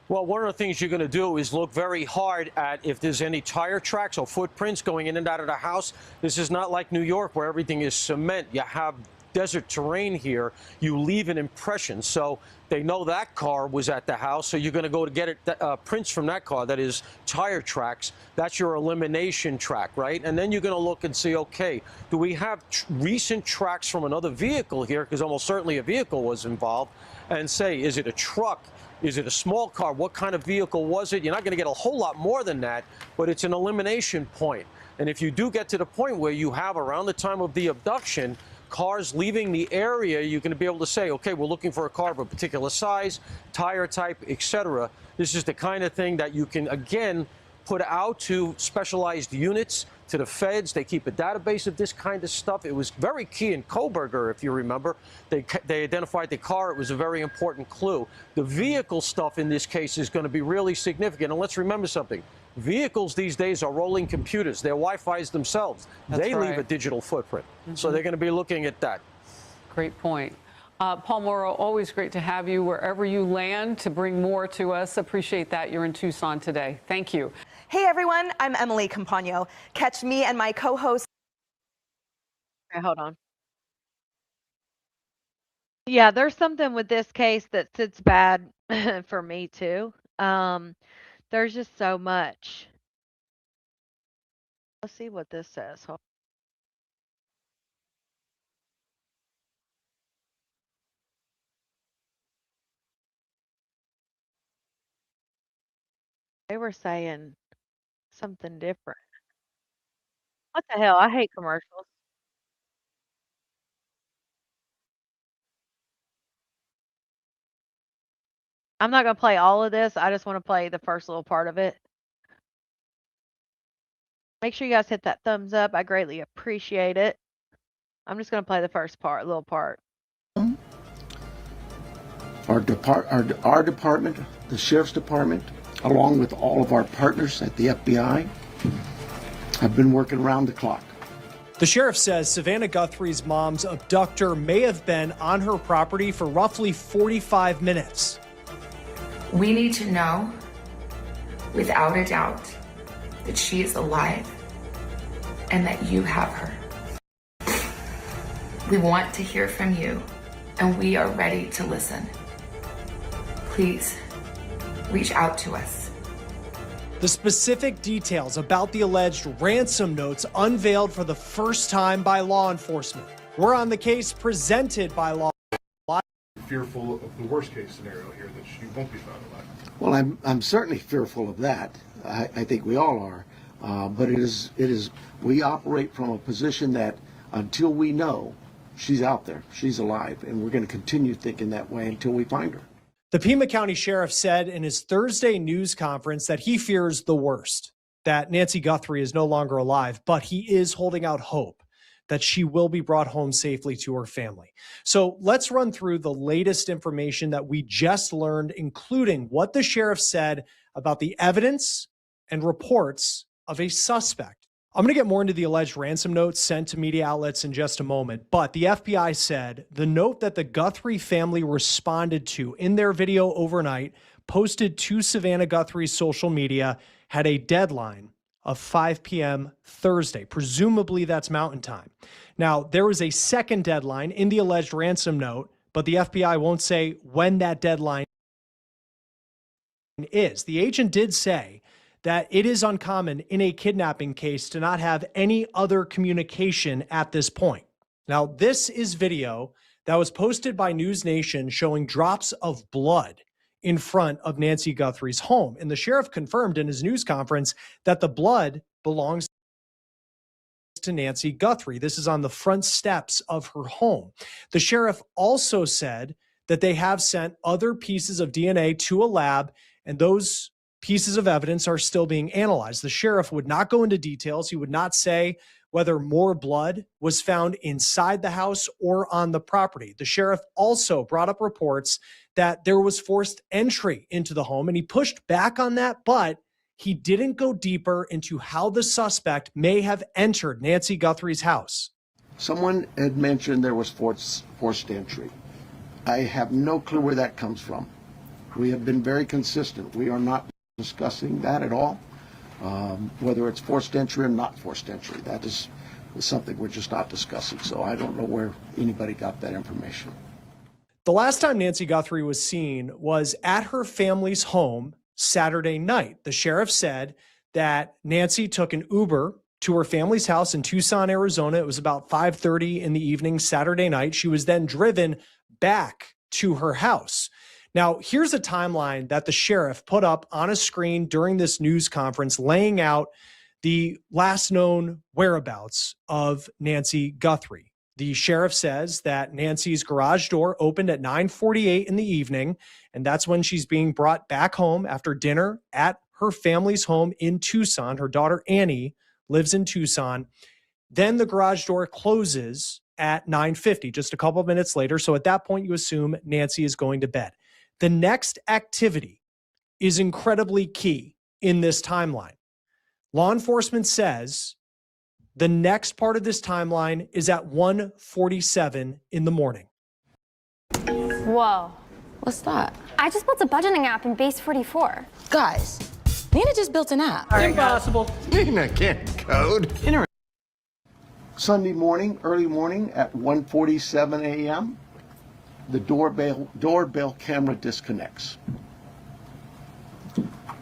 Well, one of the things you're going to do is look very hard at if there's any tire tracks or footprints going in and out of the house. This is not like New York where everything is cement. You have desert terrain here. You leave an impression. So they know that car was at the house. So you're going to go to get it, prints from that car, that is tire tracks. That's your elimination track, right? And then you're going to look and see, okay, do we have recent tracks from another vehicle here? Because almost certainly a vehicle was involved. And say, is it a truck? Is it a small car? What kind of vehicle was it? You're not going to get a whole lot more than that, but it's an elimination point. And if you do get to the point where you have around the time of the abduction, cars leaving the area, you're going to be able to say, okay, we're looking for a car of a particular size, tire type, etc. This is the kind of thing that you can, again, put out to specialized units, to the feds. They keep a database of this kind of stuff. It was very key in Koberger, if you remember. They identified the car. It was a very important clue. The vehicle stuff in this case is going to be really significant. And let's remember something. Vehicles these days are rolling computers. They're Wi-Fi's themselves. They leave a digital footprint. So they're going to be looking at that. Great point. Paul Morrow, always great to have you wherever you land to bring more to us. Appreciate that. You're in Tucson today. Thank you. Hey, everyone. I'm Emily Campagno. Catch me and my co-host. Okay, hold on. Yeah, there's something with this case that sits bad for me, too. There's just so much. Let's see what this says. They were saying something different. What the hell? I hate commercials. I'm not going to play all of this. I just want to play the first little part of it. Make sure you guys hit that thumbs up. I greatly appreciate it. I'm just going to play the first part, little part. Our department, the Sheriff's Department, along with all of our partners at the FBI, have been working around the clock. The sheriff says Savannah Guthrie's mom's abductor may have been on her property for roughly 45 minutes. We need to know, without a doubt, that she is alive and that you have her. We want to hear from you, and we are ready to listen. Please reach out to us. The specific details about the alleged ransom notes unveiled for the first time by law enforcement. We're on the case presented by law. Fearful of the worst case scenario here, that she won't be found alive. Well, I'm certainly fearful of that. I think we all are. But it is we operate from a position that until we know she's out there, she's alive, and we're going to continue thinking that way until we find her. The Pima County Sheriff said in his Thursday news conference that he fears the worst, that Nancy Guthrie is no longer alive, but he is holding out hope that she will be brought home safely to her family. So let's run through the latest information that we just learned, including what the sheriff said about the evidence and reports of a suspect. I'm going to get more into the alleged ransom notes sent to media outlets in just a moment, but the FBI said the note that the Guthrie family responded to in their video overnight, posted to Savannah Guthrie's social media, had a deadline of 5 p.m. Thursday. Presumably that's Mountain Time. Now, there was a second deadline in the alleged ransom note, but the FBI won't say when that deadline is. The agent did say that it is uncommon in a kidnapping case to not have any other communication at this point. Now, this is video that was posted by News Nation showing drops of blood in front of Nancy Guthrie's home. And the sheriff confirmed in his news conference that the blood belongs to Nancy Guthrie. This is on the front steps of her home. The sheriff also said that they have sent other pieces of DNA to a lab, and those pieces of evidence are still being analyzed. The sheriff would not go into details. He would not say whether more blood was found inside the house or on the property. The sheriff also brought up reports that there was forced entry into the home, and he pushed back on that, but he didn't go deeper into how the suspect may have entered Nancy Guthrie's house. Someone had mentioned there was forced entry. I have no clue where that comes from. We have been very consistent. We are not discussing that at all. Whether it's forced entry or not forced entry, that is something we're just not discussing. So I don't know where anybody got that information. The last time Nancy Guthrie was seen was at her family's home Saturday night. The sheriff said that Nancy took an Uber to her family's house in Tucson, Arizona. It was about 5:30 in the evening Saturday night. She was then driven back to her house. Now, here's a timeline that the sheriff put up on a screen during this news conference, laying out the last known whereabouts of Nancy Guthrie. The sheriff says that Nancy's garage door opened at 9:48 in the evening, and that's when she's being brought back home after dinner at her family's home in Tucson. Her daughter, Annie, lives in Tucson. Then the garage door closes at 9:50, just a couple of minutes later. So at that point, you assume Nancy is going to bed. The next activity is incredibly key in this timeline. Law enforcement says the next part of this timeline is at 1:47 in the morning. Whoa. What's that? I just built a budgeting app in Base 44. Guys, Nina just built an app. Impossible. Nina can't code. Sunday morning, early morning at 1:47 a.m., the doorbell camera disconnects.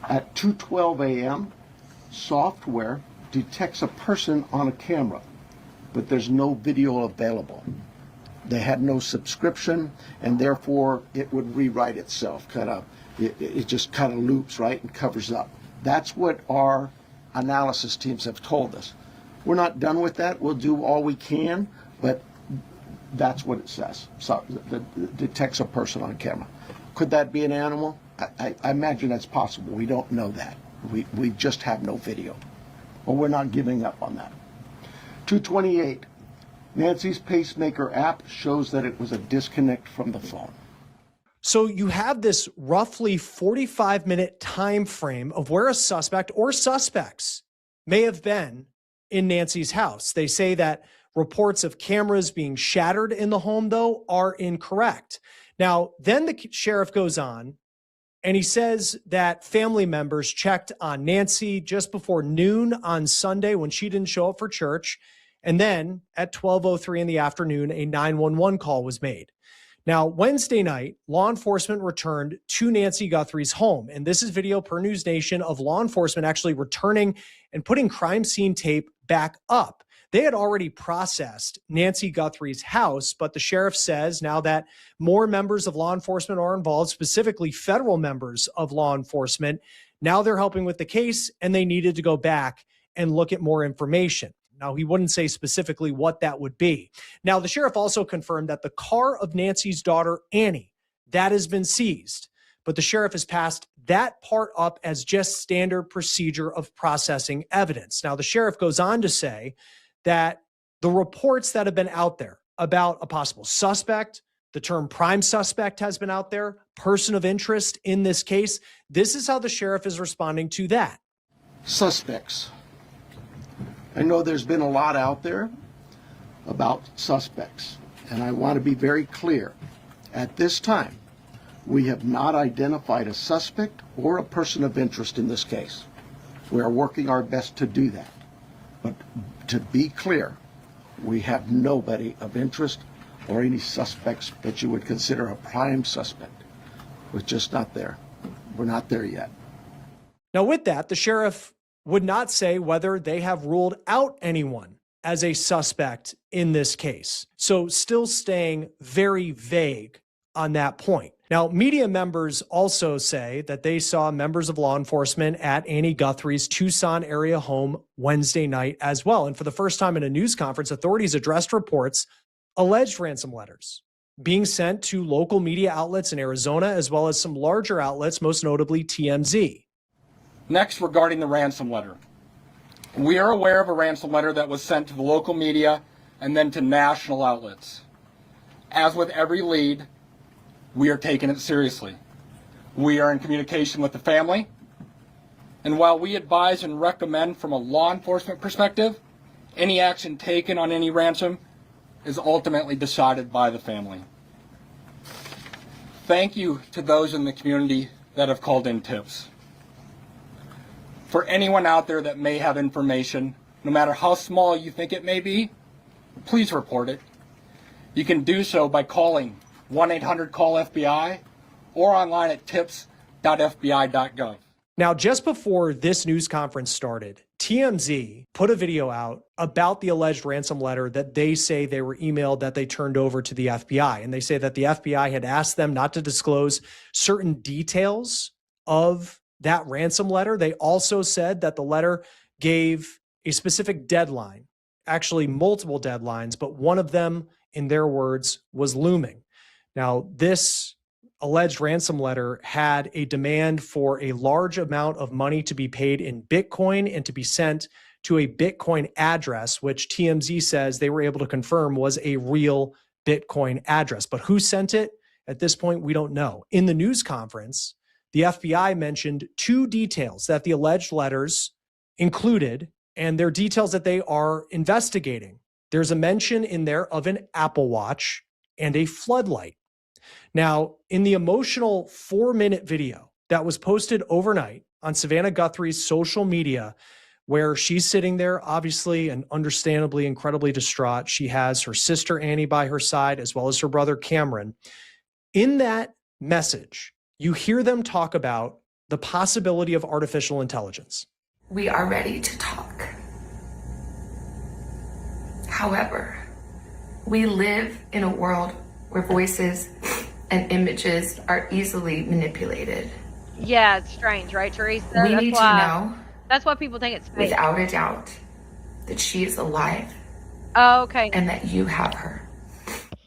At 2:12 a.m., software detects a person on a camera, but there's no video available. They had no subscription, and therefore it would rewrite itself. It just kind of loops, right, and covers up. That's what our analysis teams have told us. We're not done with that. We'll do all we can, but that's what it says. So it detects a person on camera. Could that be an animal? I imagine that's possible. We don't know that. We just have no video. Well, we're not giving up on that. 2:28. Nancy's pacemaker app shows that it was a disconnect from the phone. So you have this roughly 45-minute time frame of where a suspect or suspects may have been in Nancy's house. They say that reports of cameras being shattered in the home, though, are incorrect. Now, then the sheriff goes on and he says that family members checked on Nancy just before noon on Sunday when she didn't show up for church. And then at 12:03 in the afternoon, a 911 call was made. Now, Wednesday night, law enforcement returned to Nancy Guthrie's home. And this is video per News Nation of law enforcement actually returning and putting crime scene tape back up. They had already processed Nancy Guthrie's house, but the sheriff says now that more members of law enforcement are involved, specifically federal members of law enforcement, now they're helping with the case and they needed to go back and look at more information. Now, he wouldn't say specifically what that would be. Now, the sheriff also confirmed that the car of Nancy's daughter, Annie, that has been seized. But the sheriff has passed that part up as just standard procedure of processing evidence. Now, the sheriff goes on to say that the reports that have been out there about a possible suspect, the term prime suspect has been out there, person of interest in this case. This is how the sheriff is responding to that. Suspects. I know there's been a lot out there about suspects, and I want to be very clear. At this time, we have not identified a suspect or a person of interest in this case. We are working our best to do that. But to be clear, we have nobody of interest or any suspects that you would consider a prime suspect. We're just not there. We're not there yet. Now, with that, the sheriff would not say whether they have ruled out anyone as a suspect in this case. So still staying very vague on that point. Now, media members also say that they saw members of law enforcement at Annie Guthrie's Tucson area home Wednesday night as well. And for the first time in a news conference, authorities addressed reports, alleged ransom letters being sent to local media outlets in Arizona, as well as some larger outlets, most notably TMZ. Next, regarding the ransom letter. We are aware of a ransom letter that was sent to the local media and then to national outlets. As with every lead, we are taking it seriously. We are in communication with the family, and while we advise and recommend from a law enforcement perspective, any action taken on any ransom is ultimately decided by the family. Thank you to those in the community that have called in tips. For anyone out there that may have information, no matter how small you think it may be, please report it. You can do so by calling 1-800-CALL-FBI or online at tips.fbi.gov. Now, just before this news conference started, TMZ put a video out about the alleged ransom letter that they say they were emailed that they turned over to the FBI. And they say that the FBI had asked them not to disclose certain details of that ransom letter. They also said that the letter gave a specific deadline, actually multiple deadlines, but one of them, in their words, was looming. Now, this alleged ransom letter had a demand for a large amount of money to be paid in Bitcoin and to be sent to a Bitcoin address, which TMZ says they were able to confirm was a real Bitcoin address. But who sent it? At this point, we don't know. In the news conference, the FBI mentioned two details that the alleged letters included, and they're details that they are investigating. There's a mention in there of an Apple Watch and a floodlight. Now, in the emotional 4-minute video that was posted overnight on Savannah Guthrie's social media, where she's sitting there, obviously and understandably incredibly distraught. She has her sister Annie by her side, as well as her brother Cameron. In that message, you hear them talk about the possibility of artificial intelligence. We are ready to talk. However, we live in a world where voices and images are easily manipulated. Yeah, it's strange, right, Teresa? We need to know, that's why people think it's fake. without a doubt, that she is alive. Oh, okay. And that you have her.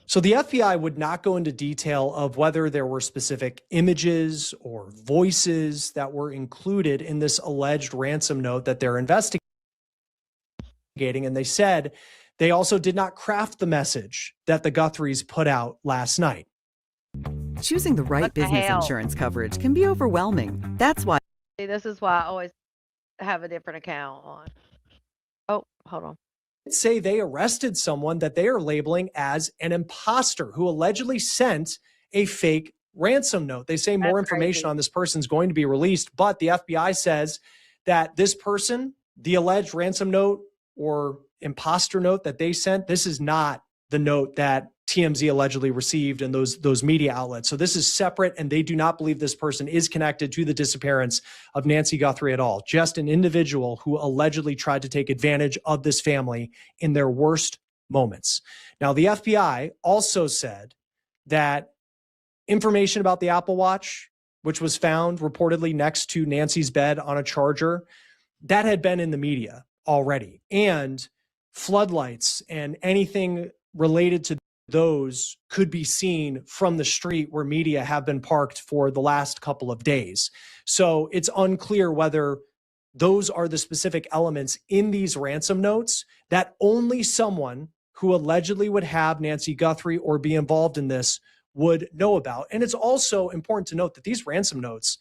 So the FBI would not go into detail of whether there were specific images or voices that were included in this alleged ransom note that they're investigating. And they said they also did not craft the message that the Guthries put out last night. Choosing the right business insurance coverage can be overwhelming. That's why. See, this is why I always have a different account on. Oh, hold on. Say they arrested someone that they are labeling as an imposter who allegedly sent a fake ransom note. They say more information on this person is going to be released, but the FBI says that this person, the alleged ransom note or imposter note that they sent, this is not the note that TMZ allegedly received in those media outlets. So this is separate, and they do not believe this person is connected to the disappearance of Nancy Guthrie at all. Just an individual who allegedly tried to take advantage of this family in their worst moments. Now, the FBI also said that information about the Apple Watch, which was found reportedly next to Nancy's bed on a charger, that had been in the media already. And floodlights and anything related to those could be seen from the street where media have been parked for the last couple of days. So it's unclear whether those are the specific elements in these ransom notes that only someone who allegedly would have Nancy Guthrie or be involved in this would know about. And it's also important to note that these ransom notes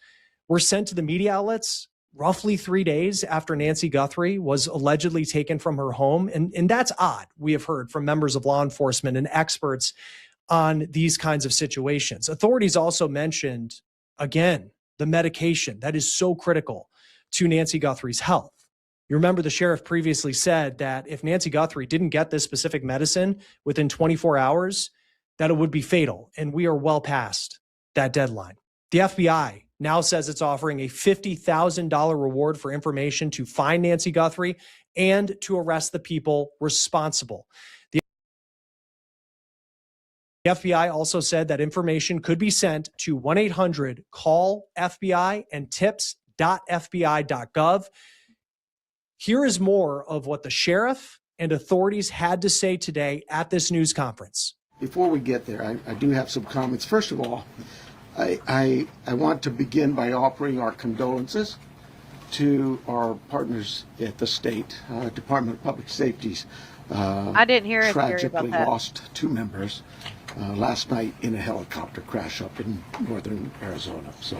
were sent to the media outlets roughly 3 days after Nancy Guthrie was allegedly taken from her home. And that's odd, we have heard from members of law enforcement and experts on these kinds of situations. Authorities also mentioned, again, the medication that is so critical to Nancy Guthrie's health. You remember the sheriff previously said that if Nancy Guthrie didn't get this specific medicine within 24 hours, that it would be fatal. And we are well past that deadline. The FBI now says it's offering a $50,000 reward for information to find Nancy Guthrie and to arrest the people responsible. The FBI also said that information could be sent to 1-800-CALL-FBI and tips.fbi.gov. Here is more of what the sheriff and authorities had to say today at this news conference. Before we get there, I do have some comments. First of all, I want to begin by offering our condolences to our partners at the state Department of Public Safety's I didn't hear it. tragically lost 2 members last night in a helicopter crash up in northern Arizona. So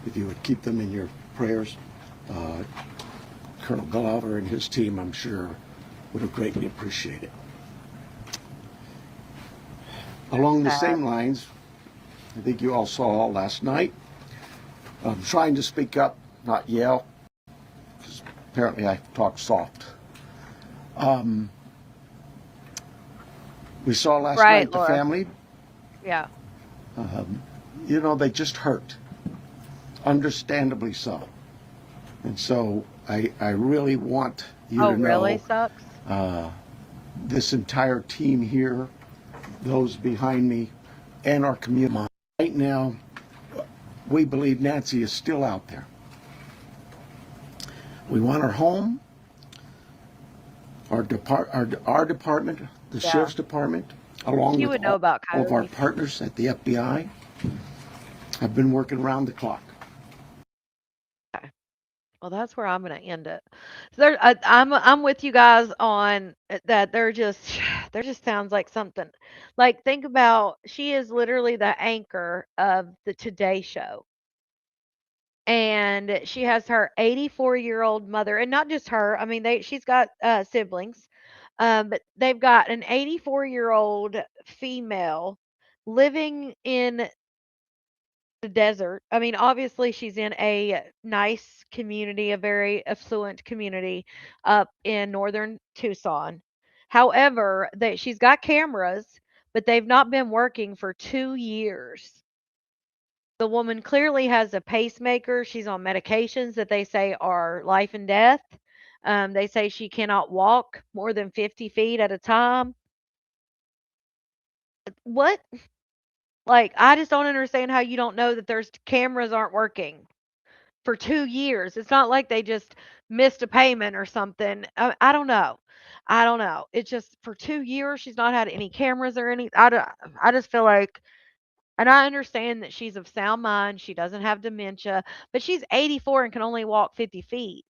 if you would keep them in your prayers, Colonel Glover and his team, I'm sure, would have greatly appreciated it. Along the same lines, I think you all saw last night, I'm trying to speak up, not yell, because apparently I talk soft. We saw last night the family. Yeah. You know, they just hurt, understandably so. And so I really want you to know. Really sucks? This entire team here, those behind me, and our community. Right now, we believe Nancy is still out there. We want her home. Our department, the sheriff's department, along You with would know all about of our coyotes. partners at the FBI, have been working around the clock. Well, that's where I'm going to end it. So I'm with you guys on that. There just sounds like something. Like think about she is literally the anchor of the Today Show, and she has her 84-year-old mother, and not just her. I mean, she's got siblings, but they've got an 84-year-old female living in the desert. I mean, obviously, she's in a nice community, a very affluent community up in northern Tucson. However, she's got cameras, but they've not been working for 2 years. The woman clearly has a pacemaker. She's on medications that they say are life and death. They say she cannot walk more than 50 feet at a time. What? Like, I just don't understand how you don't know that there's cameras aren't working for 2 years. It's not like they just missed a payment or something. I don't know. I don't know. It's just for 2 years she's not had any cameras or any I just feel like, and I understand that she's of sound mind, she doesn't have dementia, but she's 84 and can only walk 50 feet.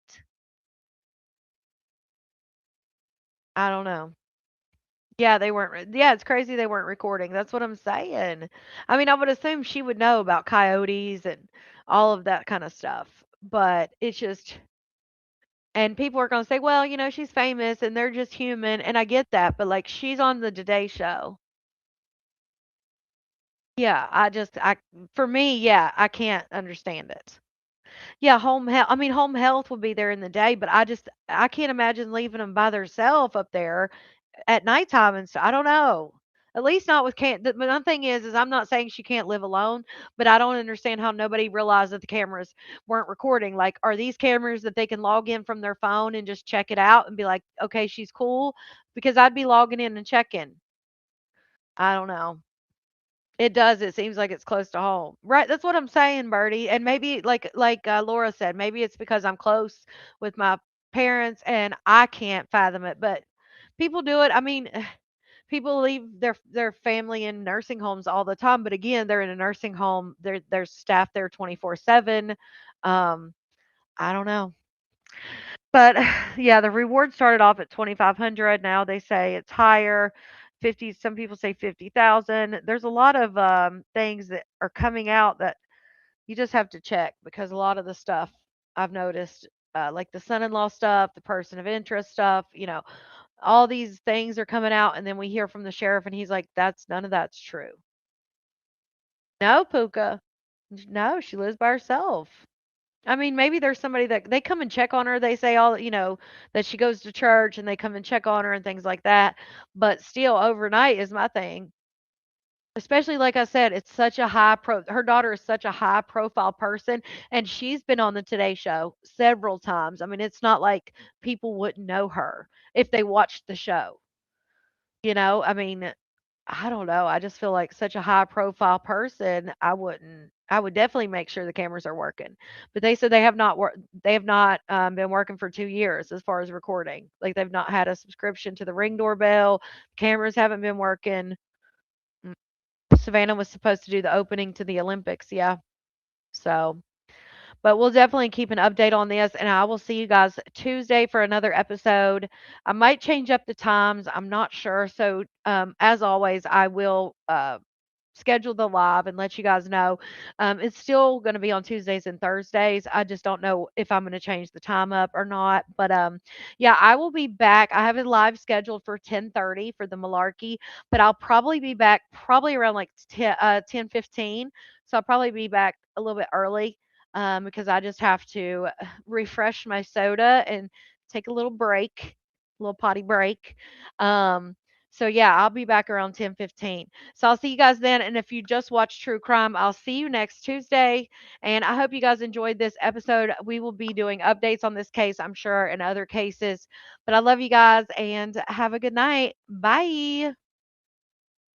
I don't know. Yeah, they weren't yeah, it's crazy they weren't recording. That's what I'm saying. I mean, I would assume she would know about coyotes and all of that kind of stuff, but it's just. And people are gonna say, "Well, she's famous and they're just human," and I get that, but, like, she's on the Today Show. Yeah, for me, yeah, I can't understand it. Yeah, home health would be there in the day, but I can't imagine leaving them by themselves up there at nighttime and stuff. I don't know. At least not with the one thing is I'm not saying she can't live alone, but I don't understand how nobody realized that the cameras weren't recording. Like, are these cameras that they can log in from their phone and just check it out and be like, okay, she's cool? Because I'd be logging in and checking. I don't know. It does. It seems like it's close to home. Right. That's what I'm saying, Bertie. And maybe like Laura said, maybe it's because I'm close with my parents and I can't fathom it. But people do it. I mean, people leave their family in nursing homes all the time, but again, they're in a nursing home. There's staff there 24/7. Um, I don't know. But yeah, the reward started off at 2,500. Now they say it's higher. 50, some people say 50,000. There's a lot of things that are coming out that you just have to check because a lot of the stuff I've noticed, like the son-in-law stuff, the person of interest stuff, all these things are coming out, and then we hear from the sheriff, and he's like, "That's none of that's true." No, Puka. No, she lives by herself. I mean, maybe there's somebody that they come and check on her. They say that she goes to church and they come and check on her and things like that. But still, overnight is my thing. Especially like I said, it's such a her daughter is such a high profile person and she's been on the Today Show several times. I mean, it's not like people wouldn't know her if they watched the show. I mean, I don't know. I just feel like such a high profile person, I would definitely make sure the cameras are working. But they said they have not been working for 2 years as far as recording. Like they've not had a subscription to the Ring doorbell. Cameras haven't been working. Mm, Savannah was supposed to do the opening to the Olympics, yeah. So, but we'll definitely keep an update on this, and I will see you guys Tuesday for another episode. I might change up the times. I'm not sure. So, as always, I will schedule the live and let you guys know. It's still going to be on Tuesdays and Thursdays. I just don't know if I'm going to change the time up or not. But yeah, I will be back. I have a live scheduled for 10:30 for the Malarkey, but I'll probably be back probably around like 10:15. So I'll probably be back a little bit early because I just have to refresh my soda and take a little break, a little potty break. Um, so yeah, I'll be back around 10:15. So I'll see you guys then. And if you just watched True Crime, I'll see you next Tuesday. And I hope you guys enjoyed this episode. We will be doing updates on this case, I'm sure, and other cases. But I love you guys and have a good night. Bye.